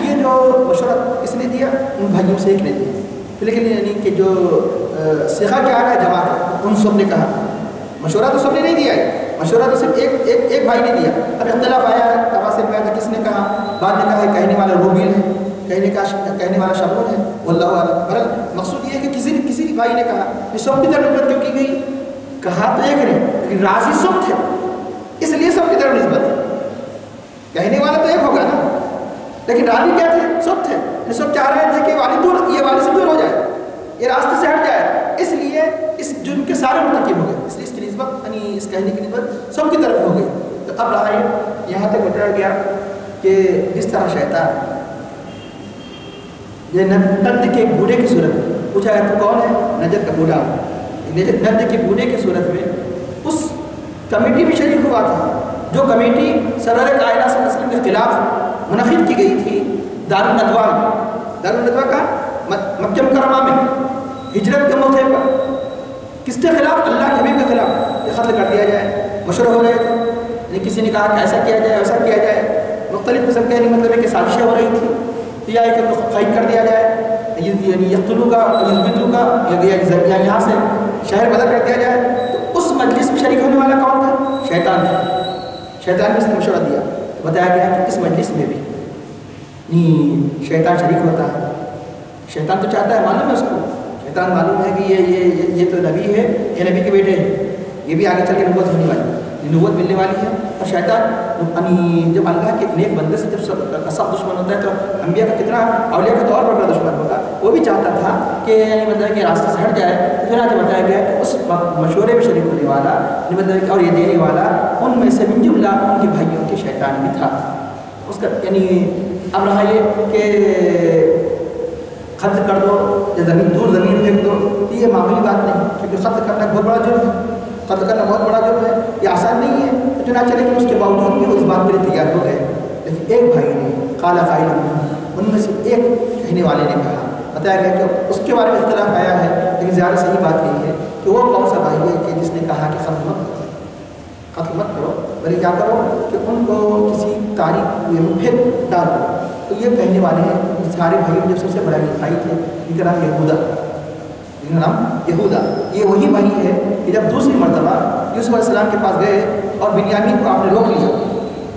یہ جو مشورہ کس نے دیا ان بھائیوں سے ایک نے دیا, لیکن یعنی کہ جو سیکھا کیا رہا ہے جماعت ان سب نے کہا. مشورہ تو سب نے نہیں دیا ہے, مشورہ تو صرف ایک بھائی نے دیا. اب اختلاف آیا ہے تفاسیر میں کہ کس نے کہا. بعد نے کہا ہے کہنے والا روبیل ہے, کہنے والا شمعون ہے, واللہ اعلم. بہرحال مقصود یہ ہے کہ کسی بھائی نے کہا یہ سب کی طرف نسبت کیوں کی گئی. کہا تو ایک نے لیکن راضی سب تھے اس لیے سب کی طرف نسبت. کہنے والا تو ایک ہوگا نا لیکن راضی کیا تھے سب تھے. سب چاہ رہے تھے کہ یہ والد سے دور ہو جائے, یہ راستے سے ہٹ جائے, اس لیے اس جرم کے سارے مرتکب ہو گئے. اس لیے اس کی نسبت یعنی اس کہنے کی نسبت سب کی طرف ہو گئی. تو اب رہا یہاں تک بتایا گیا کہ جس طرح شیطان یہ نجد کے بوڑھے کی صورت میں پوچھا ہے تو کون ہے نجد کا بوڑھا. نجد کے بوڑھے کی صورت میں اس کمیٹی میں شریک ہوا تھا جو کمیٹی سرور کائنات صلی اللہ علیہ وسلم کے خلاف منعقد کی گئی تھی دارالندوا میں. دارالندوا کا مکہ مکرمہ میں ہجرت کے موقع پر کس کے خلاف اللہ کے حبیب کے خلاف یہ قتل کر دیا جائے. مشورہ ہو رہے تھے یعنی کسی نے کہا کہ ایسا کیا جائے ویسا کیا جائے. مختلف قسم کے مطلب ہے کہ سازشیں ہو رہی تھی یا کہ قید کر دیا جائے یعنی یقتلو کا یزبتو کا یا یہاں سے شہر بدل کر دیا جائے. تو اس مجلس میں شریک ہونے والا کون تھا؟ شیطان تھا. شیطان نے اس نے مشورہ دیا. بتایا گیا کہ اس مجلس میں بھی شیطان شریک ہوتا ہے. شیطان تو چاہتا ہے معلوم ہے اس کو, شیطان معلوم ہے کہ یہ تو نبی ہے, یہ نبی کے بیٹے ہیں, یہ بھی آگے چل کے نبوت ہونے والی ہے, نبوت ملنے والی ہے. اور شیطان جب اللہ کے نیک بندے سے جب سب دشمن ہوتا ہے تو انبیاء کا کتنا اولیاء کا تو اور بڑا دشمن ہوگا. وہ بھی چاہتا تھا کہ مطلب کہ راستے سے ہٹ جائے. پھر آج بتایا گیا کہ اس مشورے میں شریک ہونے والا مطلب کہ اور یہ دینے والا ان میں سے من جملہ ان کے بھائیوں کے شیطان بھی تھا. اس کا یعنی اب رہا یہ کہ قتل کر دو یا دور زمین پھینک دو, یہ معمولی بات نہیں کیونکہ قتل کرنا بہت بڑا جرم ہے. قتل کرنا بہت بڑا جرم ہے, یہ آسان نہیں ہے. چنانچہ لیکن اس کے باوجود بھی وہ اس بات کے لیے تیار ہو گئے. لیکن ایک بھائی نے قال قائل ان میں سے ایک کہنے والے نے کہا. بتایا گیا کہ اس کے بارے میں اختلاف آیا ہے لیکن زیادہ صحیح بات یہی ہے کہ وہ کون سا بھائی ہے کہ جس نے کہا کہ قتل مت کرو بلکہ کیا کرو کہ ان کو کسی تاریخ کنویں میں پھینک ڈالو. تو یہ کہنے والے ہیں سارے بھائیوں جب سب سے بڑا یہ بھائی تھے جن کا نام یہودا. یہ وہی بھائی ہے کہ جب دوسری مرتبہ یوسف علیہ السلام کے پاس گئے اور بنیامین کو آپ نے روک لیا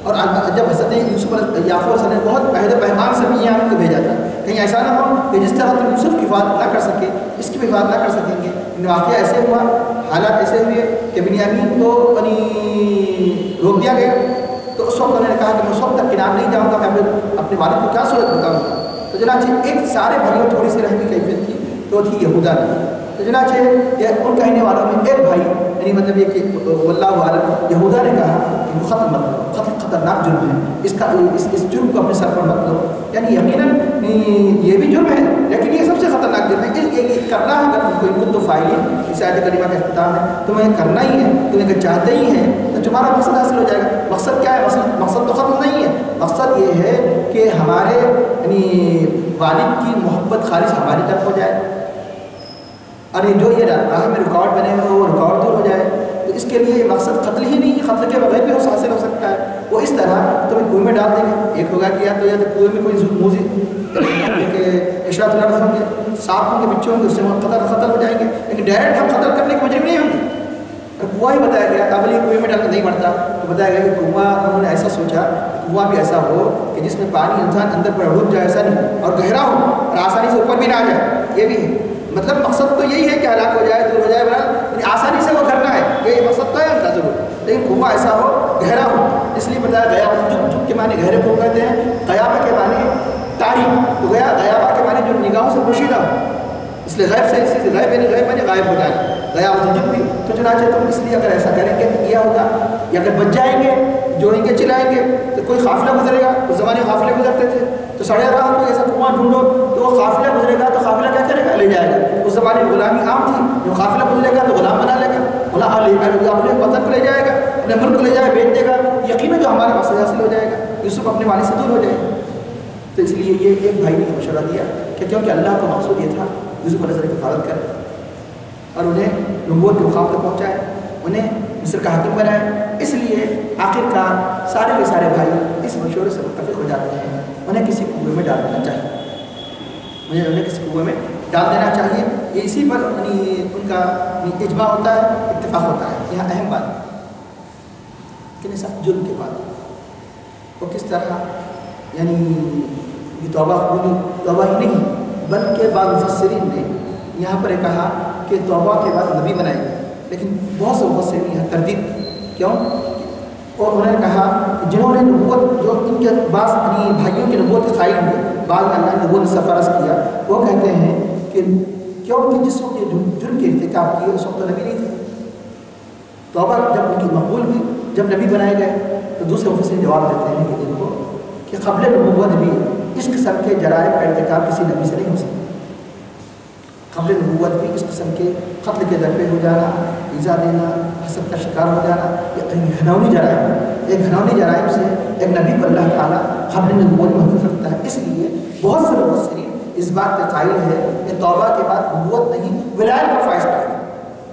اور جب حضرت یعقوب علیہ السلام نے بہت عہد و پیمان سے بنیامین کو بھیجا تھا کہیں ایسا نہ ہو کہ جس طرح تم یوسف کی حفاظت نہ کر سکے اس کی بھی حفاظت نہ کر سکیں گے. واقعہ ایسے ہوا, حالات ایسے ہوئے کہ بنیامین کو روک دیا گیا. تو اس وقت انہوں نے کہا کہ میں اس وقت تک کنار نہیں جاؤں گا, میں اپنے والد کو کیا صورت بتاؤں گا. تو چنانچہ ایک سارے بھائیوں تھوڑی سی رحمی کیفیت تھی تو تھی یہودا کی. تو چنانچہ ان کہنے والوں میں ایک بھائی یعنی مطلب یہ کہ واللہ اعلم یہودا نے کہا کہ وہ ختم مت کرو, قتل خطرناک جرم ہے, اس جرم کو اپنے سر پر مت لو. یعنی یقیناً یہ بھی جرم ہے لیکن یہ سب سے خطرناک جرم ہے. یہ کرنا ہے اگر کوئی خود تو فائل اس آیت کریمہ کا اختتام ہے تمہیں کرنا ہی ہے, تمہیں اگر چاہتے ہی ہیں تو تمہارا مقصد حاصل ہو جائے گا. مقصد کیا ہے؟ مقصد تو ختم نہیں ہے. مقصد یہ ہے کہ ہمارے یعنی والد کی محبت خالص ہماری طرف ہو جائے اور جو یہ راہ میں رکاوٹ بنے ہوئے وہ رکاوٹ دور ہو جائے. تو اس کے لیے مقصد قتل ہی نہیں, قتل کے بغیر بھی حاصل ہو سکتا ہے. وہ اس طرح تمہیں کنویں میں ڈال دیں گے. ایک ہوگا کہ یا تو کنویں میں کوئی موزی اشراط الارض ہوں گے, سانپ ہوں گے, بچے ہوں گے, اس سے قتل ہو جائیں گے. لیکن ڈائریکٹ ہم قتل کرنے کے مجرم نہیں ہوں گے. اور کنواں ہی بتایا گیا قابل کنویں میں ڈال کے نہیں مرتا. تو بتایا گیا کہ کنواں انہوں نے ایسا سوچا کہ کنواں بھی ایسا ہو کہ جس میں پانی انسان اندر پر ڈوب جائے, ایسا نہیں, اور گہرا ہو اور آسانی سے اوپر بھی نہ آ جائے. یہ بھی ہے مطلب مقصد تو یہی ہے کہ ہلاک ہو جائے, دور ہو جائے, بہرحال آسانی سے وہ کرنا ہے, یہ مقصد تو ہے ان کا ضرور. لیکن کنواں ایسا ہو گہرا ہو, اس لیے بتایا گیا جب کے معنی گہرے کو کہتے ہیں, غیابہ کے معنی تاریخ, تو غیابہ کے معنی جو نگاہوں سے پوشیدہ ہو. اس لیے غیب سے غیب یعنی غائب ہو جانا، غیاب وجود بھی. تو چنانچہ تم اس لیے اگر ایسا کریں گے تو کیا ہوگا، یا اگر بچ جائیں گے، جوڑیں گے، چلائیں گے تو کوئی قافلہ گزرے گا. اس زمانے قافلے گزرتے تھے تو سڑے راہ کو ایسا کنواں ڈھونڈو تو وہ قافلہ گزرے گا تو قافلہ کیا کرے گا؟ لے جائے گا. اس زمانے میں غلامی عام تھی، جو قافلہ گزرے گا تو غلام بنا لے گا، غلام اپنے وطن کو لے جائے گا، اپنے ملک کو لے جائے گا، بیچ دے گا. یقیناً جو ہمارا مقصد حاصل ہو جائے گا، یوسف اپنے والد سے دور ہو جائے گا. تو اس لیے یہ ایک بھائی نے مشورہ دیا کہ کیونکہ اللہ کا مقصود یہ تھا یوسف علیہ السلام کی حفاظت کرے اور انہیں نبوت کے مقام تک پہنچائے، انہیں مصر کا حاکم بنائے. اس لیے آخر کار سارے کے سارے بھائی اس مشورے سے متفق ہو جاتے ہیں، انہیں کسی کنویں میں ڈال دینا چاہیے، انہیں کسی کنویں میں ڈال دینا چاہیے. یہ اسی پر ان کا اجماع ہوتا ہے، اتفاق ہوتا ہے. یہاں اہم بات کہ سخت جرم کے بعد وہ کس طرح یعنی یہ توبہ ہی نہیں بلکہ بعض مفسرین نے یہاں پر کہا کہ توبہ کے بعد نبی بنائے گئے، لیکن بہت سے مفسرین یہاں تردید کیوں، اور انہوں نے کہا کہ جنہوں نے نبوت جو ان کے بعض اپنی بھائیوں کی نبوت کے قائل ہوئے، بعض اللہ نے نبوت سے فرض کیا، وہ کہتے ہیں کہ کیونکہ جس وقت یہ جرم کے ارتکاب کیے اس وقت تو نبی نہیں تھے. توبہ جب ان کی مقبول ہوئی، جب نبی بنائے گئے تو دوسرے مفسرین جواب دیتے ہیں کہ ان کو کہ قبل نبوت بھی اس قسم کے جرائم کا ارتکاب کسی نبی سے نہیں ہو سکتا. قبل نبوت بھی اس قسم کے قتل کے در پہ ہو جانا، ایذا دینا، حسد کا شکار ہو جانا، یہ گھناؤنی جرائم ہے. ایک گھناؤنی جرائم سے ایک نبی کو اللہ تعالیٰ قبل نبوت محفوظ رکھتا ہے. اس لیے بہت سے مفسرین اس بات کے قائل ہے کہ توبہ کے بعد نبوت نہیں ولایت پر فائز پائے گا.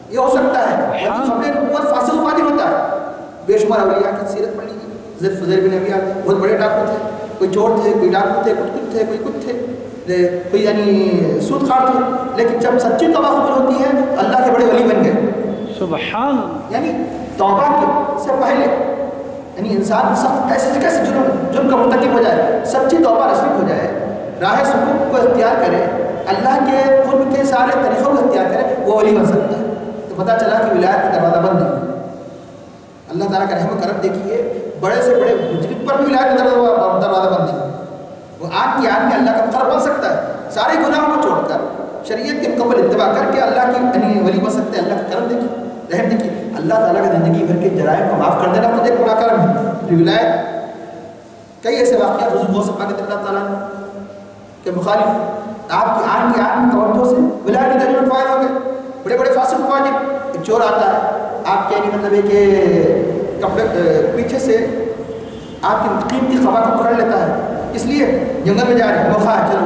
یہ ہو سکتا ہے قبل نبوت فاسق و فاجر ہوتا ہے. بے شمار اولیاء کی سیرت پڑھ لیجیے. حضرت فضیل بن عبیہ بہت بڑے ڈاکو تھے، کوئی چور تھے، کوئی ڈاکو تھے، کچھ تھے، کوئی کچھ تھے، کوئی یعنی سود خار تھے، لیکن جب سچی توبہ قبول ہوتی ہے اللہ کے بڑے ولی بن گئے. سبحان. یعنی توبہ سے پہلے یعنی انسان کیسے جرم کا مرتکب ہو جائے، سچی توبہ نصیب ہو جائے، راہ سلوک کو اختیار کرے، اللہ کے قرب کے سارے طریقوں کو اختیار کرے، وہ ولی بن سکتا ہے. تو پتہ چلا کہ ولایت کا دروازہ بند نہیں. اللہ تعالیٰ کا رحم و کرم دیکھیے، بڑے سے بڑے مجرم پر بھی ولایت کا دروازہ بند نہیں. وہ آن کی آن میں اللہ کا مقرب بن سکتا ہے، سارے گناہوں کو چھوڑ کر شریعت کے مکمل اتباع کر کے اللہ کی ولی بن سکتے ہیں. اللہ کا کرم دیکھیے، رحم دیکھیے. اللہ تعالیٰ کا زندگی بھر کے جرائم کو معاف کر دینا خود ایک بڑا کرم ہے. ولایت کئی ایسے واقعات حضور غوث پاک اللہ تعالیٰ کے مخالف آپ کی آن توجہ سے ولایت کے درجے میں فائز ہو گئے. بڑے بڑے فاسق فاجر، ایک چور آتا ہے آپ کے مطلب ہے کہ کپڑے پیچھے سے آپ کی قیمتی خبر کو پکڑ لیتا ہے، اس لیے جنگل میں جا رہے ہیں، موقع ہے چلو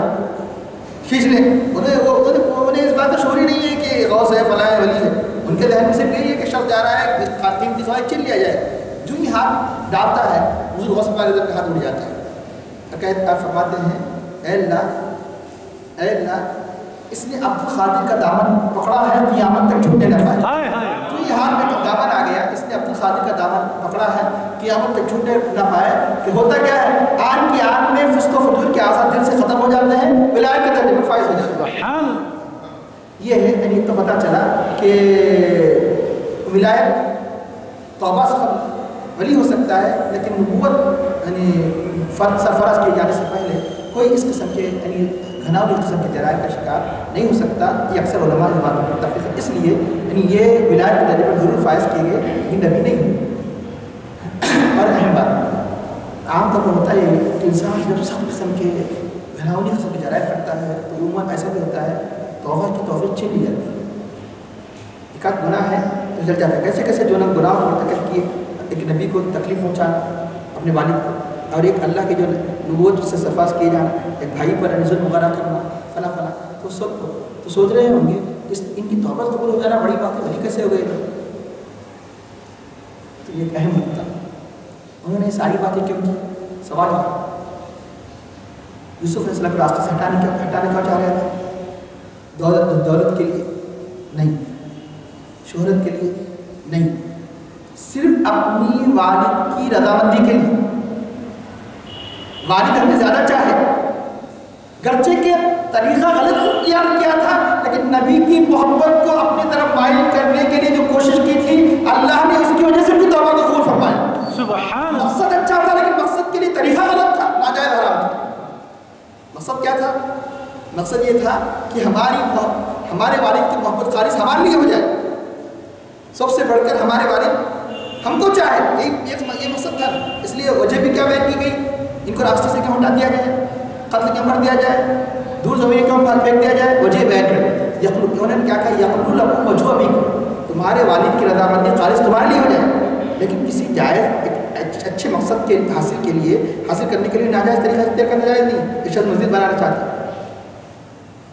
کھینچ لیں. انہیں اس بات کا شعور ہی نہیں ہے کہ غوث ہے، فلاں ہے، ولی ہے. ان کے ذہن میں صرف یہی ہے کہ شخص جا رہا ہے قیمتی خبر چن لیا جائے. جو ہی ہاتھ ڈالتا ہے حضور غوث پاک کا ہاتھ اڑ جاتا ہے. آپ فرماتے ہیں اے اللہ اس نے عبد القادر کا دامن پکڑا ہے قیامت تک چھوٹنے نہ پائے. جو یہ ہاتھ میں دامن آ گیا، اس نے عبد القادر کا دامن پکڑا ہے قیامت تک چھوٹنے نہ پائے. کہ ہوتا کیا ہے، آن کی آن میں فسق و فجور کے آثار دل سے ختم ہو جاتے ہیں، ولایت کے درجے میں فائز ہو جاتے ہیں. یہ ہے یعنی تو پتہ چلا کہ ولایت توبہ سے ولی ہو سکتا ہے، لیکن نبوت یعنی سرفراز کیے جانے سے پہلے کوئی اس قسم کے یعنی گھناؤنی قسم کے جرائم کا شکار نہیں ہو سکتا. یہ اکثر علماء اس بات میں متفق ہے. اس لیے یعنی یہ ولایت کے درجے پر ضرور فائز کیے گئے لیکن نبی نہیں ہوئے. اور اہم بات عام طور پر ہوتا ہے کہ انسان جب سخت قسم کے گھناؤنی قسم کے جرائم کرتا ہے تو عموماً ایسا بھی ہوتا ہے توبہ کی توفیق چھین لی جاتی ہے. ایک آدھ گناہ ہے تو جل جاتا ہے. کیسے کیسے جو گناہ مرتکب کیے، ایک نبی کو تکلیف پہنچانا، اپنے والد کو، اور ایک اللہ کے جو نبوت سے سرفراز کیے جانا، ایک بھائی پر ظلم وغیرہ کرنا، فلاں تو سب تو سوچ رہے ہوں گے ان کی توبہ قبول ہو جانا بڑی بات ہے، ولی کیسے ہو گئے. تو یہ ایک اہم نقطہ. انہوں نے ساری باتیں کیوں کی؟ سوال یوسف علیہ السلام کے راستے سے ہٹانے کیوں چاہ رہے تھے؟ دولت کے لیے نہیں، شہرت کے لیے نہیں، صرف اپنی والد کی رضامندی کے لیے. والد ہمیں زیادہ چاہے، گرچہ کہ طریقہ غلط اختیار کیا تھا، لیکن نبی کی محبت کو اپنی طرف مائل کرنے کے لیے جو کوشش کی تھی، اللہ نے اس کی وجہ سے بھی توبہ کو قبول فرمایا. سبحان. مقصد اچھا تھا لیکن مقصد کے لیے طریقہ غلط تھا، ناجائز حرام تھا. مقصد کیا تھا؟ مقصد یہ تھا کہ ہماری ہمارے والد کی محبت خالص ہمارے لیے ہو جائے، سب سے بڑھ کر ہمارے والد ہم کو چاہے، یہ مقصد تھا۔ اس لیے وجہ بھی کیا بیان کی گئی، ان کو راستے سے کیوں ہٹا دیا جائے، قتل کیوں کر دیا جائے، دور زمین کیوں پھینک دیا جائے، وجہ بیان کر یقلو، انہوں نے کیا کہا یقلو لکم وجہ ابیکم، تمہارے والد کی رضامندی خالص تمہارے لیے ہو جائے، لیکن کسی جائز اچھے مقصد کے حاصل کرنے کے لیے ناجائز طریقہ اختیار کرنا جائز نہیں۔ یہ شخص مسجد بنانا چاہتے ہیں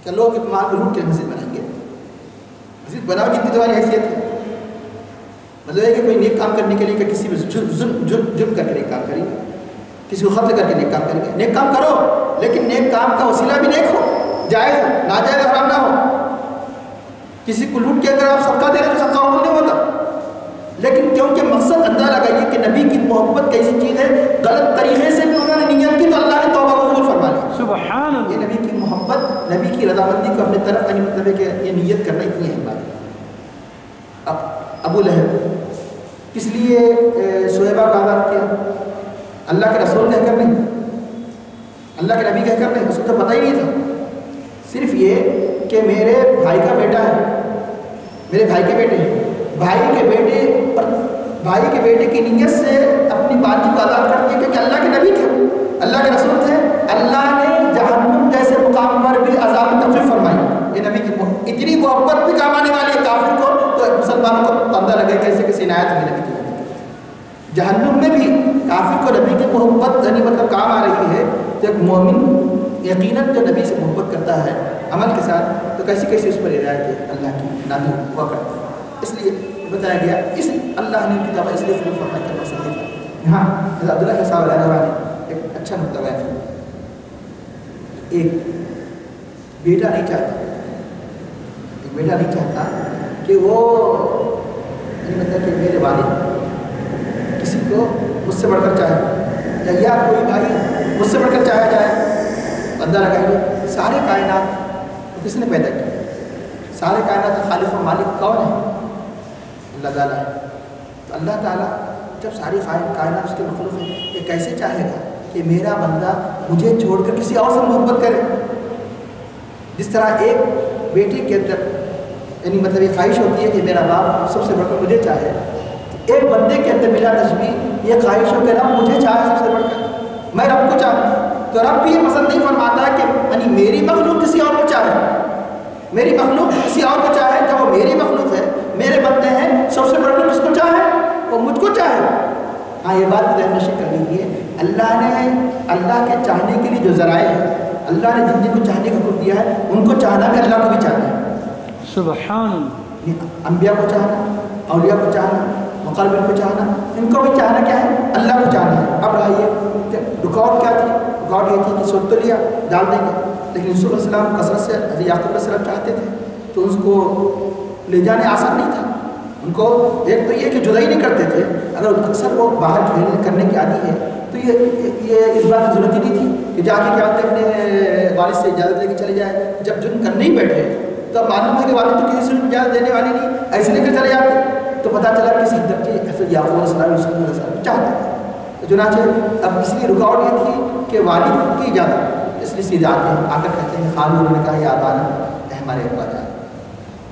کہ لوگ مال کو لوٹ کے مسجد بنائیں گے، مسجد بناؤ جتنی تمہاری حیثیت ہے، مطلب ہے کہ کوئی نیک کام کرنے کے لیے کہ کسی بھی جرم کر کے نیک کام کریں گے، کسی کو قتل کر کے نیک کام کریں گے، نیک کام کرو لیکن نیک کام کا وسیلہ بھی نیک ہو، جائز ہو، ناجائز حرام نہ ہو۔ کسی کو لوٹ کے اگر آپ صدقہ دے رہے تو صدقہ قبول نہیں ہوتا، لیکن کیونکہ مقصد اندازہ لگائیے کہ نبی کی محبت کیسی چیز ہے، غلط طریقے سے بھی انہوں نے نیت کی تو اللہ نے توبہ قبول فرما لی۔ سبحان اللہ، یہ نبی کی محبت، نبی کی رضامندی کو اپنے طرف کا مطلب ہے کہ یہ نیت کرنا اتنی اہم بات ہے۔ اب ابو لہب کس لیے شعیبہ کو آزاد کیا؟ اللہ کے رسول کہہ کر نہیں، اللہ کے نبی کہہ کر نہیں، اس کو تو پتہ ہی نہیں تھا، صرف یہ کہ میرے بھائی کا بیٹا ہے، میرے بھائی کے بیٹے ہیں، بھائی کے بیٹے کی نیت سے اپنی بانجی کو آزاد کر دیا کیونکہ اللہ کے نبی تھے، اللہ کے رسول تھے، اللہ نے جہنم جیسے مقام پر بھی عذاب تخفیف فرمائی۔ یہ نبی کی اتنی محبت بھی کام آنے والی ہے کافر کو، تو مسلمانوں کو اندازہ لگے کیسے کسی عنایت ہوئی نبی کی، جہنم میں بھی کافر کو نبی کی محبت یعنی مطلب کام آ رہی ہے۔ جب مومن یقیناً جو نبی سے محبت کرتا ہے عمل کے ساتھ تو کیسی کیسی اس پر ہدایت اللہ کی نازل ہوا کرتا ہے۔ اس لیے بتایا گیا، اس اللہ نے کتاب اس لیے فلم فرمائی کرنا صحیح تھا۔ یہاں عبداللہ کے صاحب علیہ نے ایک اچھا مطلب ہے، ایک بیٹا نہیں چاہتا کہ وہ یعنی مطلب کہ میرے والد کسی کو مجھ سے بڑھ کر چاہے یا کوئی بھائی مجھ سے بڑھ کر چاہا جائے۔ بندہ لگائیے سارے کائنات کو کس نے پیدا کیا؟ سارے کائنات کا خالق و مالک کون ہے؟ اللہ تعالیٰ ہے۔ تو اللہ تعالیٰ جب ساری کائنات اس کے مخلوق ہے، یہ کیسے چاہے گا کہ میرا بندہ مجھے چھوڑ کر کسی اور سے محبت کرے؟ جس طرح ایک بیٹے کے اندر یعنی مطلب یہ خواہش ہوتی ہے کہ میرا باپ سب سے بڑھ کر مجھے چاہے، ایک بندے کے اندر بلا تشبیہ یہ خواہش ہو کہ رب مجھے چاہے سب سے بڑھ کر، میں رب کو چاہوں، تو رب بھی یہ پسند نہیں فرماتا کہ یعنی میری مخلوق کسی اور کو چاہے، میری مخلوق کسی اور کو چاہے، جب وہ میری مخلوق ہے، میرے بندے ہیں، سب سے بڑھ کر کس کو چاہے؟ وہ مجھ کو چاہے۔ ہاں یہ بات ذہن نشین کر لیجیے، اللہ نے اللہ کے چاہنے کے لیے جو ذرائع ہے، اللہ نے جن کو چاہنے کا حکم دیا ہے ان کو چاہنا بھی اللہ کو بھی چاہنا ہے۔ سبحان اللہ، انبیاء کو چاہنا، اولیاء کو چاہنا، مقربین کو چاہنا، ان کو بھی چاہنا کیا ہے؟ اللہ کو چاہنا ہے۔ اب رہیے رکاوٹ کیا تھی؟ رکاوٹ یہ تھی کہ سوچ تو لیا ڈال دیں گے، لیکن یوسف علیہ السلام کثرت سے حضرت یعقوب علیہ السلام چاہتے تھے تو اس کو لے جانے آسان نہیں تھا۔ ان کو ایک تو یہ کہ جدائی نہیں کرتے تھے، اگر اکثر وہ باہر کھیلنے کرنے کی عادی ہے تو یہ اس بات کی ضرورت ہی نہیں تھی کہ جا کے کیا ہوتے اپنے والد سے اجازت لے کے چلے جائے۔ جب جرم کرنے ہی بیٹھے تو اب معلوم ہے کہ والد تو کسی سے اجازت دینے والی نہیں، ایسے لے کر چلے جاتے تو پتہ چلا کہ حد تک کہ حضرت یعقوب علیہ السلام یوسف علیہ السلام چاہتے تھے۔ تو چنانچہ اب اس لیے رکاوٹ یہ تھی کہ والد کی اجازت، اس لیے سیدھے آتے ہیں، آ کر کہتے ہیں خالو، انہوں نے کہا یا ابانا، اے ہمارے ابا جان،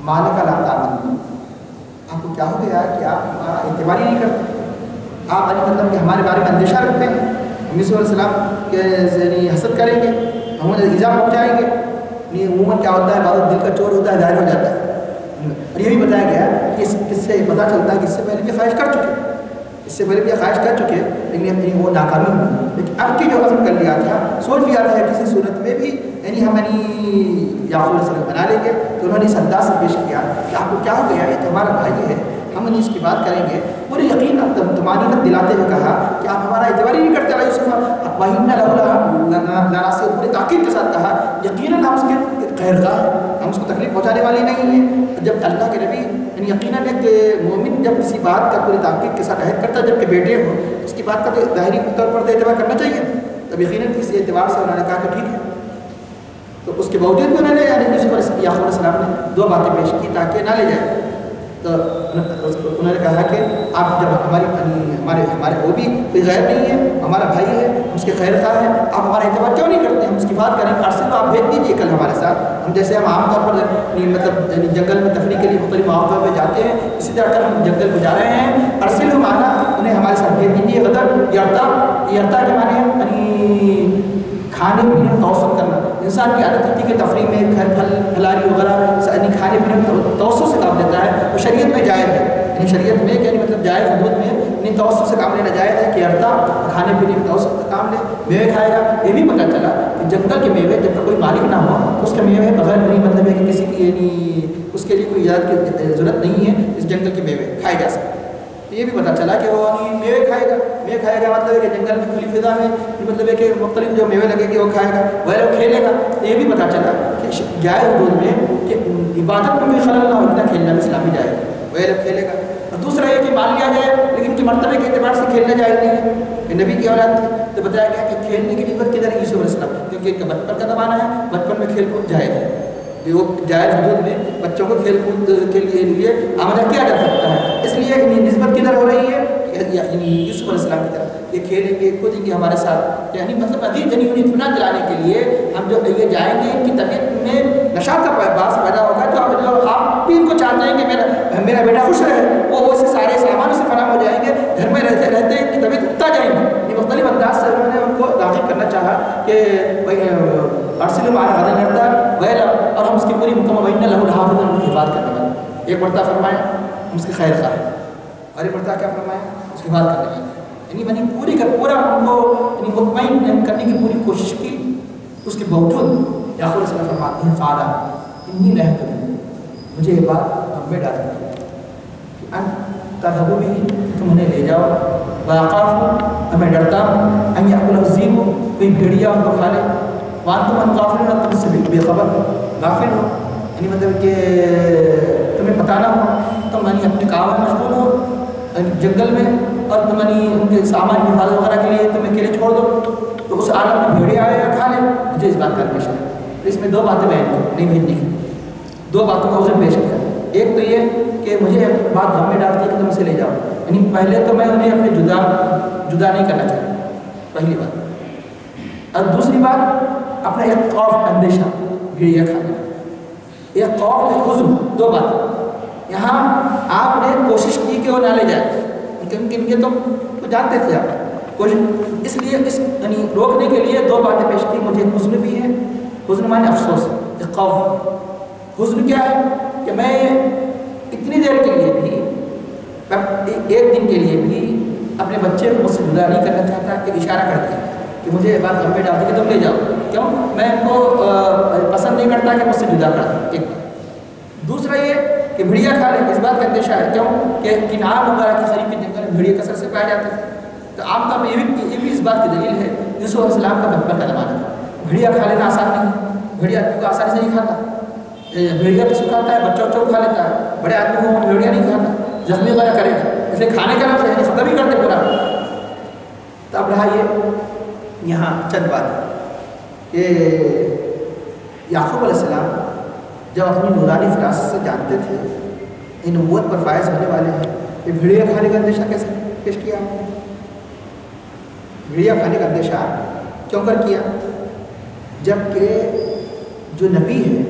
مالک لا تعملون، آپ کو کیا ہو گیا کہ آپ ہمارا اعتبار ہی نہیں کرتے، آپ مطلب کہ ہمارے بارے میں اندیشہ رکھتے ہیں، ہم یوسف علیہ السلام کے حسد کریں گے، ہم انہیں ایذا پہنچائیں گے۔ نہیں عموماً کیا ہوتا ہے، بعض دل کا چور ہوتا ہے، ظاہر ہو جاتا ہے۔ اور یہ بھی بتایا گیا کہ اس سے پتہ چلتا ہے کہ اس سے پہلے بھی خواہش کر چکے، اس سے پہلے بھی خواہش کر چکے، لیکن وہ ناکامی ہوئی، لیکن اب کی جو عزم کر لیا تھا، سوچ لیا تھا کسی صورت میں بھی یعنی ہم یعقوب علیہ السلام بنا لیں گے، تو انہوں نے اس انداز سے پیش کیا کہ آپ کو کیا ہو گیا، یہ تو ہمارا بھائی ہے، ہم اس کی بات کریں گے، پورے یقین طمانینت دلاتے ہوئے کہا کہ آپ ہمارا اعتبار ہی نہیں کرتے اللہ یوسف، وَإِنَّ لَهُ لَنَاصِرٌ، پوری تاکید کے ساتھ کہا یقیناً ہم اس کے خیرخواہ ہیں، ہم اس کو تکلیف پہنچانے والے نہیں ہیں۔ جب اللہ کے نبی یعنی یقیناً ایک مومن جب کسی بات کا پوری تاکید کے ساتھ عہد کرتا ہے، جب کہ بیٹے ہو، اس کی بات کا تو ظاہری طور پر اعتبار کرنا چاہیے، تب یقیناً اس اعتبار سے انہوں نے کہا کہ ٹھیک ہے۔ تو اس کے باوجود بھی انہوں نے یعنی یوسف علیہ یعقوب علیہ السلام نے دو باتیں پیش کی تاکہ نہ لے جائے۔ تو انہوں نے کہا کہ آپ جب ہمارے وہ بھی کوئی غیر نہیں ہے، ہمارا بھائی ہے، اس کے خیر خواہ ہے، آپ ہمارا اعتبار کیوں نہیں کرتے؟ ہم اس کی بات کریں ارسل آپ بھیج دیجیے کل ہمارے ساتھ. ہم جیسے ہم عام طور پر مطلب جنگل میں تفریح کے لیے مختلف مواقع پہ جاتے ہیں، اسی طرح کل ہم جنگل کو جا رہے ہیں. ارسل مانا انہیں ہمارے ساتھ بھیج دیجیے. غدر یرتا کے معنی یعنی کھانے پینے میں توسط کرنا. انسان کی عادت ہوتی ہے کہ تفریح میں گھر پھلاری وغیرہ کھانے پینے میں توسط سے کام لیتا ہے، وہ شریعت میں جائز ہے. یعنی شریعت میں یعنی مطلب جائز حدود میں یعنی توسط سے کام لینا جائز ہے کہ ارتا کھانے پینے میں توسط کا کام لے. میوے کھائے گا. یہ بھی پتہ چلا کہ جنگل کے میوے جب تک کوئی مالک نہ ہو تو اس کے میوے بغیر نہیں، مطلب ہے کہ کسی کی یعنی اس کے لیے کوئی اجازت کی ضرورت نہیں ہے، اس جنگل کے میوے کھائے جا سکتے. یہ بھی پتہ چلا کہ وہ میوے کھائے گا. میوے کھائے گا مطلب ہے کہ جنگل میں کھلی فضا میں مطلب ہے کہ مختلف جو میوے لگے گے وہ کھائے گا، وہ کھیلے گا. یہ بھی پتہ چلا کہ جائز حدود میں کہ عبادت میں کوئی خلل نہ ہو، اتنا کھیلنا بھی اسلامی جائز ہے، وہ کھیلے گا. اور دوسرا یہ کہ مان لیا جائے لیکن کہ مرتبے کے اعتبار سے کھیلنا جائز نہیں ہے. کہ نبی کی اولاد تھی تو بتایا گیا کہ کھیلنے کی نسبت کدھر ہے؟ یوسف علیہ السلام، کیونکہ بچپن کا زمانہ ہے، بچپن میں کھیل کود جائز ہے. وہ جائز حدود میں بچوں کو کھیل کود کے لیے آمادہ کیا جا سکتا ہے. اس لیے نسبت کدھر ہو رہی ہے؟ یعنی یوسف علیہ السلام کی طرف. یہ کھیلیں گے کودیں گے ہمارے ساتھ، یعنی مطلب عزیز یعنی انہیں اطمینان دلانے کے لیے ہم جو یہ جائیں گے ان کی طبیعت میں نشاط کا باعث پیدا ہوگا. تو آپ بھی ان کو چاہتے ہیں کہ میرا بیٹا خوش رہے، وہ سے سارے سامان سے فراہم ہو جائیں گے، گھر میں رہتے رہتے ان کی طبیعت اٹھتا جائیں گی. یہ مختلف انداز سے انہوں نے ان کو راغب کرنا چاہا کہ ارسل معنا غدا کرتا ویلا، اور ہم اس کی پوری مکمل وإن له لحافظ، ان کی حفاظت کرنے والے. ایک مرتبہ فرمایا ہم اس کے خیر خواہ ہیں، اور ایک مرتبہ کیا فرمایا اس کی حفاظت کرنے والے. یعنی میں نے پوری کا پورا ان کو یعنی مطمئن کرنے کی پوری کوشش کی. اس کے باوجود یعقوب علیہ السلام فرماتے ہیں فعلا انی لہت منہ، مجھے یہ بات ہم میں ڈال دی کہ ان تذهبوا به، تم انہیں لے جاؤ. واخاف، میں ڈرتا ہوں ان یاکلہ الذئب، کوئی بھیڑیا ان کو کھا لے. وانتم ان غافلون، تم سے بے خبر غافل ہو، یعنی مطلب کہ تمہیں پتہ نہ ہو، تم یعنی اپنے کام میں مشغول ہو جنگل میں، اور تم یعنی ان کے سامان کی حفاظت وغیرہ کے لیے تم اکیلے چھوڑ دو تو اس عالم میں بھیڑیا آئے یا کھا لے. مجھے اس بات کا اندیشہ ہے. اس میں دو باتیں بیان کی، نہیں بھیجنے کی، دو باتوں کا عذر پیش کیا. ایک تو یہ کہ مجھے بات غم میں ڈالتی ہے کہ تم اسے لے جاؤ، یعنی پہلے تو میں انہیں اپنے جدا نہیں کرنا چاہتا، پہلی بات. اور دوسری بات اپنا ایک خوف اندیشہ بھیڑیا کھانے، ایک خوف ایک حزن، دو باتیں. یہاں آپ نے کوشش کی کہ وہ نہ لے جائے، کیونکہ یہ تو جانتے تھے آپ کوشش، اس لیے اس یعنی روکنے کے لیے دو باتیں پیش کی. مجھے حزن بھی ہے، حزن مانے افسوس، ایک خوف. حزن کیا ہے کہ میں اتنی دیر کے لیے بھی، ایک دن کے لیے بھی اپنے بچے کو مجھ سے جدا نہیں کرنا چاہتا. ایک اشارہ کرتے ہیں کہ مجھے یہ بات غم میں ڈالتی کہ تم لے جاؤ، کیوں میں ان کو پسند نہیں کرتا کہ مجھ سے جدا کر دیں. ایک دوسرا یہ کہ بھیڑیا کھا لے، اس بات کا اندیشہ ہے. کیوں کہ کنعان وغیرہ کے قریب کے جنگل میں بھیڑیا کثرت سے پائے جاتے تھے. تو عام طور پر یہ بھی اس بات کی دلیل ہے یوسف علیہ السلام کا بچپن کا زمانہ تھا. بھیڑیا کھا لینا آسان نہیں ہے، بھیڑیا آدمی کو آسانی سے نہیں کھاتا. بھیڑیا تو سکھاتا ہے، بچوں کھا لیتا ہے، بڑے آدمی کو بھیڑیا نہیں کھاتا، زخمی وغیرہ کرے گا. اس لیے کھانے کا لفظ ہے، ختم ہی کرتے پورا. تو اب رہا یہ یہاں چند بات کہ یعقوب علیہ السلام جب اپنی نورانی فراست سے جانتے تھے ان نبوت پر فائز ہونے والے ہیں، یہ بھیڑیا کھانے کا اندیشہ کیسے پیش کیا؟ بھیڑیا کھانے کا اندیشہ کیوں کر کیا؟ جبکہ جو نبی ہے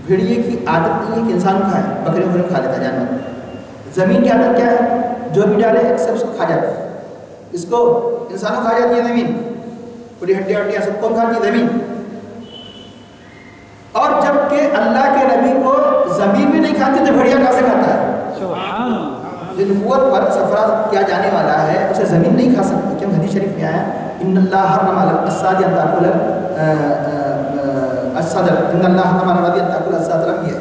بھیڑیے کی عادت نہیں ہے کہ انسان کھائے، بکرے وکرے کھا لیتا جانور. زمین کی عادت کیا ہے؟ جو بھی ڈالے اکثر اس کو کھا جاتا ہے. اس کو انسانوں کھا جاتی ہے زمین، پوری ہڈیاں سب کون کھاتی ہے؟ زمین. اور جب کہ اللہ کے نبی کو زمین بھی نہیں کھاتی تو بھیڑیا کیسے کھاتا ہے؟ سبحان اللہ. جو نبوت پر سفر کیا جانے والا ہے اسے زمین نہیں کھا سکتی. کیوں؟ حدیث شریف میں آیا ان اللہ حرم علی الاساد ان تاکل الصدر، ان اللہ حرم علی ان تاکل الصدر الانبیاء،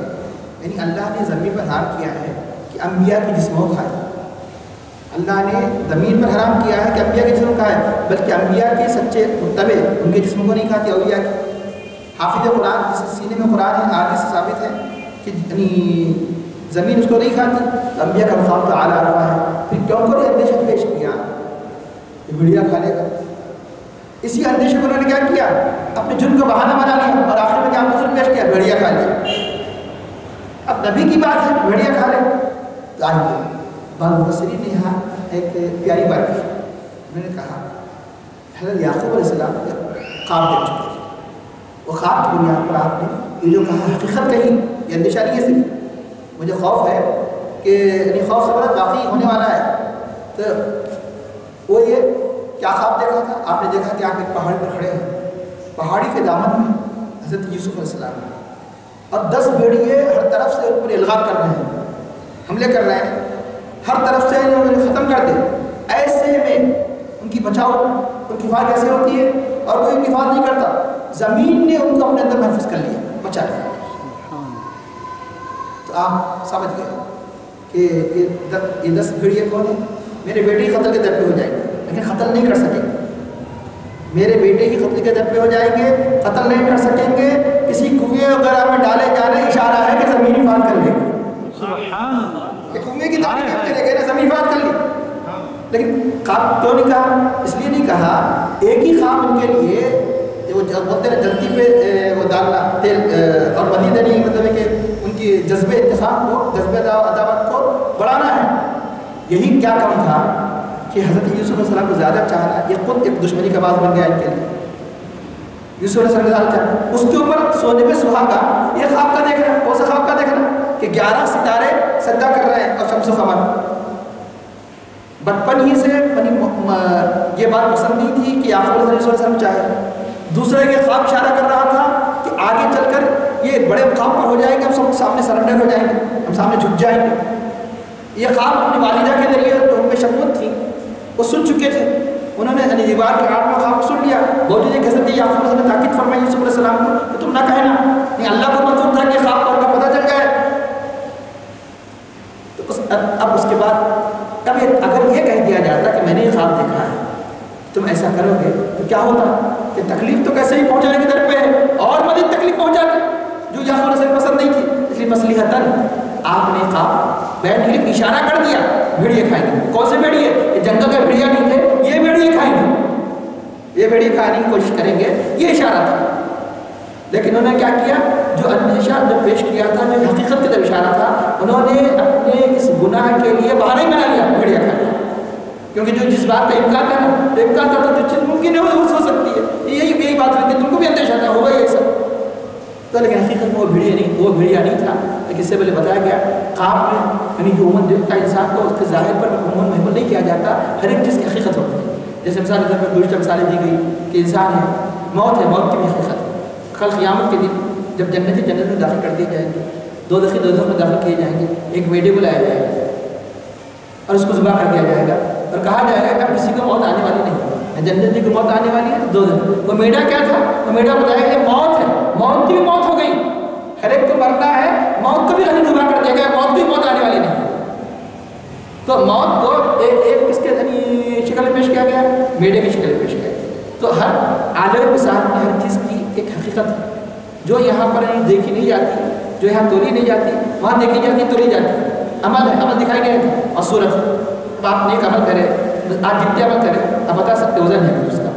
یعنی اللہ نے زمین پر حرام کیا ہے کہ انبیاء کے جسموں کو کھائے. اللہ نے زمین پر حرام کیا ہے کہ انبیاء کے جسموں کو کھائے، بلکہ انبیاء کے سچے متبع ان کے جسموں کو نہیں کھاتے، اولیاء کے. حافظ قرآن جس سینے میں قرآن ہے آگے سے ثابت ہے کہ یعنی زمین اس کو نہیں کھاتی، انبیاء کا مقام تو اعلیٰ رفع ہے. پھر کیوں کر یہ اندیشہ پیش کیا کہ بھیڑیا کھانے کا؟ اسی اندیشے کو انہوں نے کیا کیا؟ اپنے جرم کا بہانہ بنا لیا اور آخر میں کیا عذر پیش کیا؟ بھیڑیا کھا لیا. اب نبی کی بات ہے بھیڑیا کھا لیں تو آئیے بعض مفسرین نے یہاں ایک پیاری بات کی. انہوں نے کہا حضرت یعقوب علیہ السلام خواب دیکھ چکے تھے. وہ خواب کی بنیاد پر آپ نے یہ جو کہا حقیقت کہیں یہ اندیشہ نہیں ہے صرف مجھے خوف ہے کہ یعنی خوف سے بڑا واقعی ہونے والا ہے. تو وہ یہ کیا خواب دیکھا تھا؟ آپ نے دیکھا کہ آپ ایک پہاڑی پر کھڑے ہیں, پہاڑی کے دامن میں حضرت یوسف علیہ السلام ہیں اور 10 بھیڑیے ہر طرف سے ان پر الغار کر رہے ہیں, حملے کر رہے ہیں, ہر طرف سے انہیں ختم کر دے. ایسے میں ان کی بچاؤ ان کی حفاظت کیسے ہوتی ہے اور کوئی حفاظت نہیں کرتا, زمین نے ان کو اپنے اندر محفوظ کر لیا, بچا لیا. تو آپ سمجھ گئے کہ یہ 10 بھیڑیے کون ہیں؟ میرے بیٹے ہی قتل کے در پہ ہو جائیں گے لیکن قتل نہیں کر سکیں گے. میرے بیٹے ہی قتل کے در پہ ہو جائیں گے, قتل نہیں کر سکیں گے. کسی کنویں وغیرہ میں ڈالے جانے اشارہ ہے کہ زمین حفاظت کر لیں گے. کہ کنویں کی تعریف ہم چلے گئے نا, زمین حفاظت کر لی. لیکن خواب کیوں نہیں کہا؟ اس لیے نہیں کہا ایک ہی خواب ان کے لیے وہ بولتے ہیں جلدی پہ وہ ڈالنا تیل اور بدی دینی, مطلب ہے کہ ان کی جذبے اتفاق کو, جذبے عداوت کو بڑھانا ہے. یہی کیا کم تھا کہ حضرت یوسف علیہ السلام کو زیادہ چاہنا, یہ خود ایک دشمنی کا باعث بن گیا ان کے لیے. یوسف علیہ السلام کو زیادہ چاہنا, اس کے اوپر سونے پہ سہاگا, یہ خواب کا دیکھنا, کون سا خواب کا دیکھنا کہ 11 ستارے سجدہ کر رہے ہیں اور شمس و قمر. بچپن ہی سے یہ بات پسند نہیں تھی کہ یعقوب علیہ السلام چاہے. دوسرے کے خواب اشارہ کر رہا تھا کہ آگے چل کر یہ بڑے مقام پر ہو جائیں گے, ہم سب سامنے سرنڈر ہو جائیں گے, ہم سامنے جھک جائیں گے. یہ خواب اپنی والدہ کے ذریعے جو ان میں شموت تھی وہ سن چکے تھے. انہوں نے دیوار کے آڑ میں خواب سن لیا. بہت جی حضرت یعقوب علیہ السلام نے تاکید فرمائی یوسف علیہ السلام کو کہ تم نہ کہنا, نہیں اللہ کو منظور تھا کہ خواب کا پتہ چل جائے. تو اب اس کے بعد اگر یہ کہہ دیا جاتا کہ میں نے یہ خواب دیکھا ہے تم ایسا کرو گے تو کیا ہوتا کہ تکلیف تو کیسے ہی پہنچانے کی طرف پہ ہے اور مزید تکلیف پہنچاتی جو یعقوب علیہ السلام پسند نہیں تھی. اس لیے مصلحتاً آپ نے خواب بیٹھ کے اشارہ کر دیا بھیڑیے کھائیں گے. کون سے بھیڑیے؟ یہ جنگل کے بھیڑیا نہیں تھے, یہ بھیڑیے کھائیں گے, یہ بھیڑیے کھانے کی کوشش کریں گے, یہ اشارہ تھا. لیکن انہوں نے کیا کیا, جو اندیشہ جو پیش کیا تھا, جو حقیقت کی طرف اشارہ تھا, انہوں نے اپنے اس گناہ کے لیے بہانہ ہی بنا لیا بھیڑیا کھا لیا. کیونکہ جو جس بات کا امکان تھا نا, جو امکان تھا تو جو چیز ممکن ہے وہ ہو سکتی ہے. یہی بات ہوئی کہ تم کو بھی اندیشہ تھا, ہوگا یہ سب. تو لیکن حقیقت میں وہ بھیڑیا نہیں تھا. لیکن اس سے پہلے بتایا گیا خواب میں یعنی جو عموماً دیکھتا ہے انسان کو اس کے ظاہر پر عموماً محمول نہیں کیا جاتا, ہر ایک چیز کی حقیقت ہوتی ہے. جیسے مثال کے طور پر گزشتہ مثالیں دی گئی کہ انسان ہے, موت ہے, موت کی بھی حقیقت ہے. کل قیامت کے دن جب جنت میں داخل کر دیے جائیں گے, دوزخ میں داخل کیے جائیں گے, ایک میڈے کو لایا جائے گا اور اس کو ذبح کر دیا جائے گا اور کہا جائے گا کہ اب کسی کو موت آنے والی نہیں, جنت جی کو موت آنے والی ہے. وہ میڈا کیا تھا؟ وہ میڈا بتایا کہ یہ موت ہے, موت کی بھی موت ہو گئی, ہر ایک کو مرنا ہے, موت کو بھی ذبح کر دیا گیا, موت کی موت آنے والی نہیں. تو موت کو ایک کس کے شکل میں پیش کیا گیا؟ میڈے کی شکل میں پیش کیا گیا. تو ہر عالم مثال میں ہر چیز کی ایک حقیقت ہے جو یہاں پر دیکھی نہیں جاتی, جو یہاں تولی نہیں جاتی, وہاں دیکھی جاتی, تولی جاتی. عمل ہے, عمل دکھائی گئے تھے اور صورت ہے. اب آپ نیک عمل کریں, آپ جتنے عمل کریں آپ بتا سکتے وزن ہے اس کا.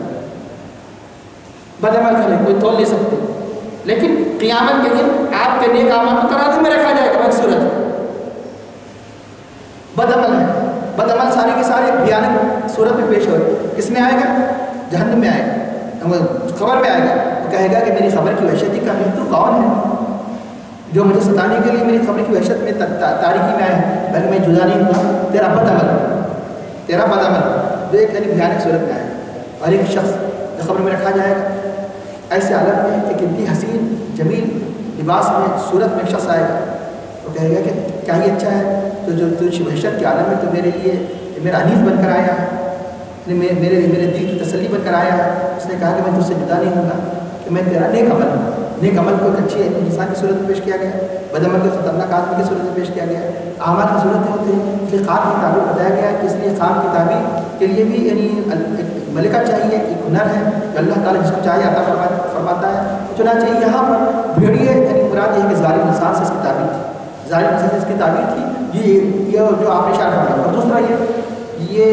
بد عمل کریں کوئی تول نہیں سکتے. لیکن قیامت کے دن آپ کے نیک اعمال کو ترازو میں رکھا جائے گا. ایک صورت ہے بد عمل ہے, بد عمل سارے کے سارے بھیانک صورت میں پیش ہوئے. کس میں آئے گا؟ جہنم میں آئے گا, خبر میں آئے گا. وہ کہے گا کہ میری خبر کی وحشت ہی کا ہے, تو کون ہے جو مجھے ستانے کے لیے میری خبر کی وحشت میں تاریکی میں آئے ہیں؟ بلکہ میں جدا نہیں ہوں, تیرا بد عمل جو ایک یعنی بھیانک صورت میں آئے گا. اور ایک شخص جو خبر میں رکھا جائے گا ایسے عالم میں ایک انتہائی حسین جمیل لباس میں صورت میں ایک شخص آئے گا. وہ کہے گا کہ کیا ہی اچھا ہے تو جو وحشت کے عالم میں تو میرے لیے میرا انیس بن کر آیا ہے, میرے دل کی تسلی بن کر آیا ہے. اس نے کہا کہ میں تجھ سے جدا نہیں ہوں گا, کہ میں تیرا نیک عمل ہوں. نیک عمل کو ایک اچھی انسان کی صورت میں پیش کیا گیا ہے, بد عمل کو خطرناک آدمی کی صورت میں پیش کیا گیا ہے. اعمال کی صورتیں ہوتے ہیں, اس لیے خواب کی تعبیر بتایا گیا ہے. اس لیے خواب کی تعبیر کے لیے بھی یعنی ایک ملکہ چاہیے, ایک ہنر ہے جو اللہ تعالیٰ جس کو چاہے عطا فرماتا ہے. چنانچہ یہاں پر بھیڑیے یعنی مراد یہ ہے کہ ظالم انسان سے اس کی تعبیر تھی, ظالم انسان سے اس کی تعبیر تھی. یہ جو آپ نے اشارہ فرمایا. اور دوسرا یہ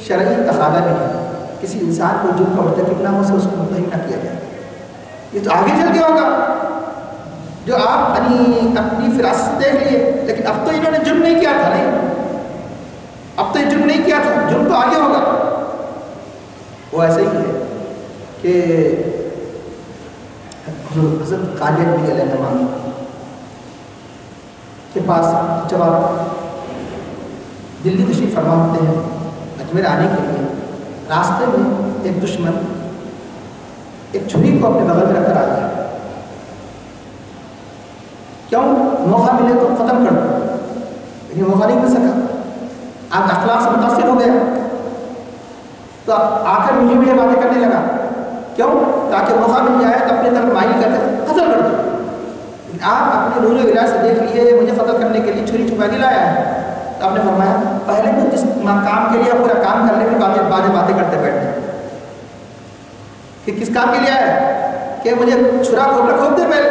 شرعی تقاضا نہیں ہے, کسی انسان کو جرم کا مرتکب نہ ہو سے اس کو متهم نہ کیا جائے. یہ تو آگے چل کے ہوگا. جو آپ اپنی فراست سے دیکھ لیے، لیکن اب تو انہوں نے جرم نہیں کیا تھا، نہیں اب تو یہ جرم نہیں کیا تھا، جرم تو آگے ہوگا۔ وہ ایسے ہی ہے کہ حضرت قادیانی علیہ السلام کے پاس جب آپ دلی تشریف فرما ہوتے ہیں اجمیر آنے کے لیے، راستے میں ایک دشمن ایک چھری کو اپنے بغل میں رکھ کر آ گیا، کیوں؟ موقع ملے تو ختم کر دو، لیکن موقع نہیں مل سکا، آپ اخلاق سے متاثر ہو گیا تو آ کر میٹھی میٹھی باتیں کرنے لگا، کیوں؟ تاکہ موقع مل جائے تو اپنے طرف مائل کر کے قتل کر دو۔ آپ اپنے نور الہی سے دیکھ لیے مجھے قتل کرنے کے لیے چھری چھپا کے لایا ہے، تو آپ نے فرمایا پہلے تو جس کام کے لیے پورا کام کرنے میں باتیں کرتے بیٹھتے کہ کس کام کے لیے آیا ہے کہ مجھے چھرا کو رکھو دے پہلے،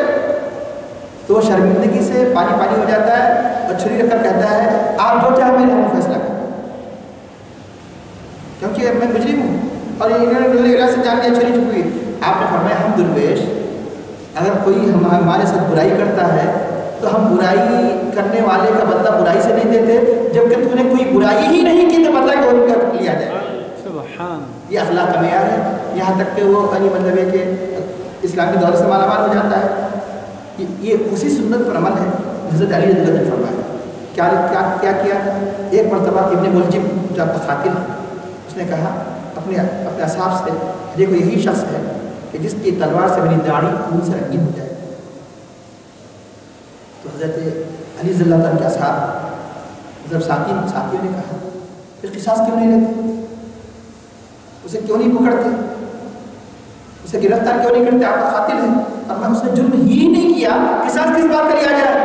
تو وہ شرمندگی سے پانی پانی ہو جاتا ہے اور چھری رکھ کر کہتا ہے آپ جو چاہے میرے ہم فیصلہ کریں، کیونکہ میں مجرم ہوں اور انہوں نے نور الہی سے جان لیا چھری چھپی۔ آپ نے فرمایا ہم درویش اگر کوئی ہمارے ساتھ برائی کرتا ہے تو ہم برائی کرنے والے کا بدلہ برائی سے نہیں دیتے، جبکہ تو نے کوئی برائی ہی نہیں کی تو بدلہ کیوں لیا جائے؟ سبحان، یہ اخلاق کا معیار ہے، یہاں تک کہ وہ مطلب ہے کہ اسلامی دور سے مالا مال ہو جاتا ہے۔ یہ اسی سنت پر عمل ہے۔ حضرت علی رضی اللہ عنہ نے فرمایا کیا ایک مرتبہ ابن ملجم جو آپ کا قاتل ہے، اس نے کہا اپنے اصحاب سے دیکھو یہی شخص ہے کہ جس کی تلوار سے میری داڑھی خون سے رنگین ہو جائے۔ تو حضرت علی رضی اللہ عنہ کے اصحاب جب ساتھیوں نے کہا پھر قصاص کیوں نہیں لیتے، اسے کیوں نہیں پکڑتے، اسے گرفتار کیوں نہیں کرتے، آپ کا قاتل ہے اور میں اس نے جرم ہی نہیں کیا، قصاص کس بات کا لیا جائے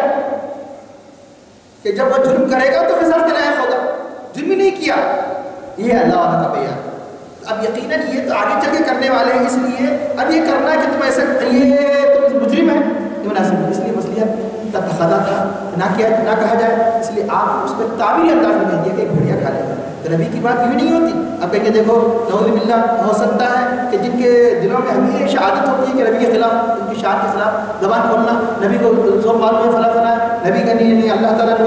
کہ جب وہ جرم کرے گا تو قصاص کے لائق ہوگا، جرم ہی نہیں کیا۔ یہ اللہ والا کا بیان۔ اب یقیناً یہ تو آگے چل کے کرنے والے ہیں، اس لیے اب یہ کرنا کہ تم ایسا یہ تم مجرم ہے یہ مناسب نہیں، اس لیے مصلحت کا تقاضا تھا نہ کہا جائے، اس لیے آپ اس کو تعبیری انداز میں کہہ دیا کہ ایک بھیڑیا کھا لے گا۔ تو نبی کی بات یوں نہیں ہوتی، اب کہیں گے دیکھو نعوذ باللہ ہو سکتا ہے کہ جن کے دلوں میں ہمیشہ عادت ہوتی ہے کہ نبی کے خلاف ان کی شان کے خلاف زبان کھولنا، نبی کو سب معلوم ہے فلاں فلاں نبی کا نہیں اللہ تعالیٰ نے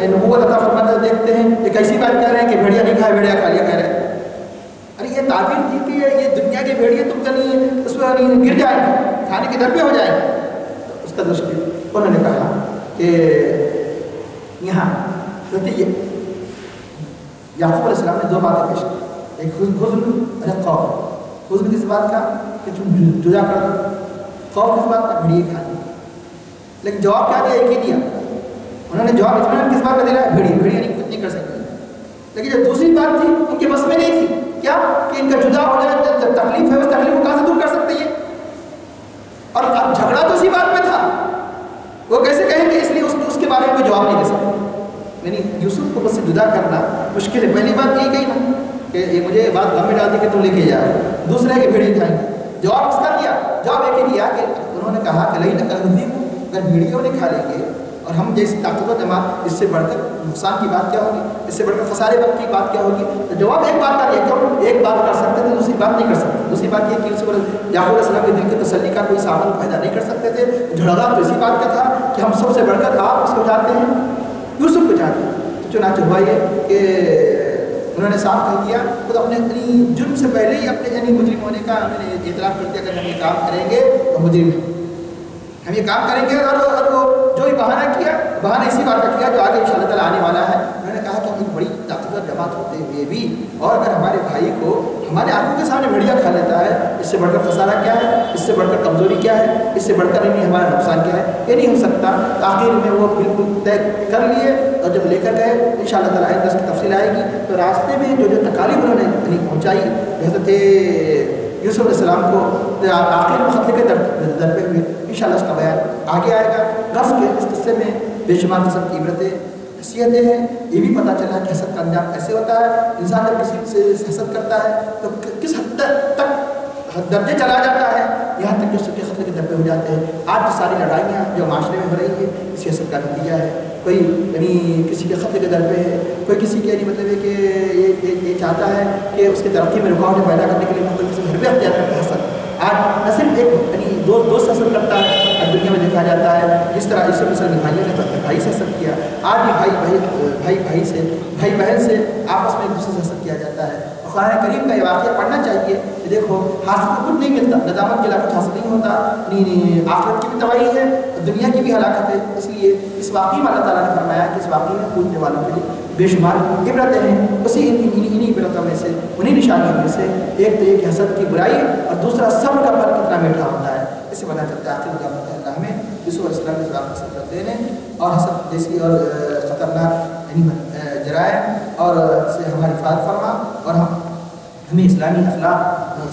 نبوت عطا فرماتا دیکھتے ہیں یہ کیسی بات کہہ رہے ہیں کہ بھیڑیا نہیں کھایا بھیڑیا کھا لیا کہہ رہے ہیں۔ ارے یہ تعبیر تھی کہ یہ دنیا کے بھیڑیے تم کا نہیں اس میں گر جائیں گے، کھانے کے در پہ ہو جائیں گے۔ اس کا دشمن انہوں نے کہا کہ یہاں یعقوب علیہ السلام نے دو باتیں پیش کی، ایک حزن اور ایک خوف۔ حزن کس بات کا کہ تم جدا کر دو، خوف کس بات کا بھیڑیے کھانے، لیکن جواب کیا دیا؟ ایک ہی دیا انہوں نے جواب، اطمینان کس بات کا دیا؟ بھیڑیے نہیں کچھ نہیں کر سکتے، لیکن جو دوسری بات تھی ان کے بس میں نہیں تھی، کیا کہ ان کا جدا ہو جائے جو تکلیف ہے اس تکلیف کو کہاں سے دور کر سکتے ہیں، اور اب جھگڑا تو اسی بات میں تھا، وہ کیسے کہیں گے، اس لیے اس کے بارے میں کوئی جواب نہیں دے سکتے۔ یعنی یوسف کو بس سے جدا کرنا مشکل ہے۔ پہلی بات یہی کہی نا کہ یہ مجھے بات غم میں ڈال دی کہ تم لے کے جاؤ، دوسرا ہے کہ بھیڑی کھائیں گے، جواب اس کا دیا، جواب ایک ہی دیا کہ انہوں نے کہا کہ لئی نہ اگر بھیڑیوں نے کھا لیں گے اور ہم جیسی طاقتور جماعت اس سے بڑھ کر نقصان کی بات کیا ہوگی، اس سے بڑھ کر خسارے وقت کی بات کیا ہوگی۔ تو جواب ایک بات کا دیا، کیوں ایک بات کر سکتے تھے دوسری بات نہیں کر سکتے۔ دوسری بات یہ کہ اس پر یعقوب علیہ السلام کے دل کی تسلی کا کوئی سامان پیدا نہیں کر سکتے تھے، جھگڑا تو اسی بات کا تھا کہ ہم سب سے بڑھ کر آپ اس کو چاہتے ہیں، یوسف کو چاہتے ہیں۔ چنانچہ ہوا یہ کہ انہوں نے صاف کہہ دیا، خود اپنے جرم سے پہلے ہی اپنے یعنی مجرم ہونے کا ہم نے اعتراف کر دیا کہ ہم یہ کام کریں گے تو مجرم ہیں، ہم یہ کام کریں گے، اور وہ جو بھی بہانہ کیا، بہانہ اسی بات کا کیا جو آگے انشاء اللہ تعالیٰ آنے والا ہے۔ انہوں نے کہا کہ ہم ایک بڑی طاقتور جماعت ہوتے ہوئے بھی اور اگر ہمارے بھائی کو ہمارے آنکھوں کے سامنے بھیڑیا کھا لیتا ہے، اس سے بڑھ کر خسارہ کیا ہے، اس سے بڑھ کر کمزوری کیا ہے، اس سے بڑھ کر نہیں ہمارا نقصان کیا ہے، یہ نہیں ہو سکتا۔ آخر میں وہ بالکل طے کر لیے اور جب لے کر گئے انشاء اللہ تعالیٰ اس کی تفصیل آئے گی، تو راستے میں جو تکالیف انہوں نے پہنچائی حضرت یوسف علیہ السلام کو آخر میں خط لے کے در پہ ہوئے، انشاءاللہ اس کا بیان آگے آئے گا۔ غرض کے اس قصے میں بے شمار قسم کی عبرتیں نصیحتیں ہیں، یہ بھی پتہ چلا کہ حسد کا انجام کیسے ہوتا ہے، انسان جب کسی سے حسد کرتا ہے تو کس حد تک درجے چلا جاتا ہے، یہاں تک کہ اس کے قتل کے درپے ہو جاتے ہیں۔ آج کی ساری لڑائیاں جو معاشرے میں ہو رہی ہیں اسی حسد کا نتیجہ ہے، کوئی یعنی کسی کے قتل کے درپے ہے، کوئی کسی کے مطلب ہے کہ یہ چاہتا ہے کہ اس کی ترقی میں رکاوٹیں پیدا کرنے کے لیے مختلف قسم کے حربے اختیار کرتا ہے حسد۔ آج نہ صرف ایک یعنی دوست حسد کرتا ہے، اور دنیا میں دیکھا جاتا ہے جس طرح عیسیٰ مسلم بھائیوں نے اپنے بھائی سے حسد کیا، آج بھی بھائی بہن سے آپس میں ایک دوسرے سے حسد کیا جاتا ہے۔ قرآن کریم کا یہ واقعہ پڑھنا چاہیے کہ دیکھو حاصل کو کچھ نہیں ملتا، ندامت کے علاوہ کچھ حاصل نہیں ہوتا، آخرت کی بھی تباہی ہے، دنیا کی بھی ہلاکت ہے۔ اس لیے اس واقعے میں اللہ تعالیٰ نے فرمایا کہ اس واقعے میں پوجنے والوں کے لیے بے شمار عبرتیں ہیں۔ اسی انہیں عبرتوں میں سے، انہیں نشانیوں میں سے ایک تو ایک حسد کی برائی، اور دوسرا صبر کا پھل کتنا میٹھا ہوتا ہے۔ اس سے پتہ چلتا ہے آخر کا پتہ اللہ ہمیں یوسف علیہ السلام کے خلاف حسد کرتے ہیں اور حسد جیسی اور خطرناک جرائم اور سے ہماری حفاظت فرما، اور ہمیں اسلامی اخلاق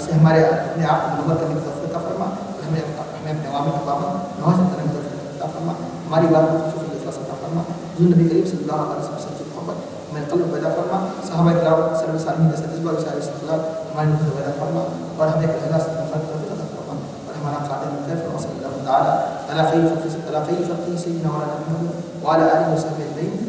سے ہمارے اپنے آپ کو منور کرنے کی توفیق فرما، اور ہمیں اپنے عوامی کا پابند نماز کرنے کی توفیق فرما، ہماری بات کو خصوصی اخلاص عطا فرما، حضور نبی کریم صلی اللہ علیہ وسلم سے محبت ہمارے قلب پیدا فرما، صحابہ کرام صلی اللہ علیہ وسلم جیسا جذبہ اور سارے استقلال ہمارے دل پیدا فرما، اور ہمیں اخلاص سے توفیق عطا فرما، اور ہمارا خاتم خیر فرما صلی اللہ تعالیٰ علی خیر فقی سیدنا مولانا محمد وعلی آلہ وصحبہ اجمعین۔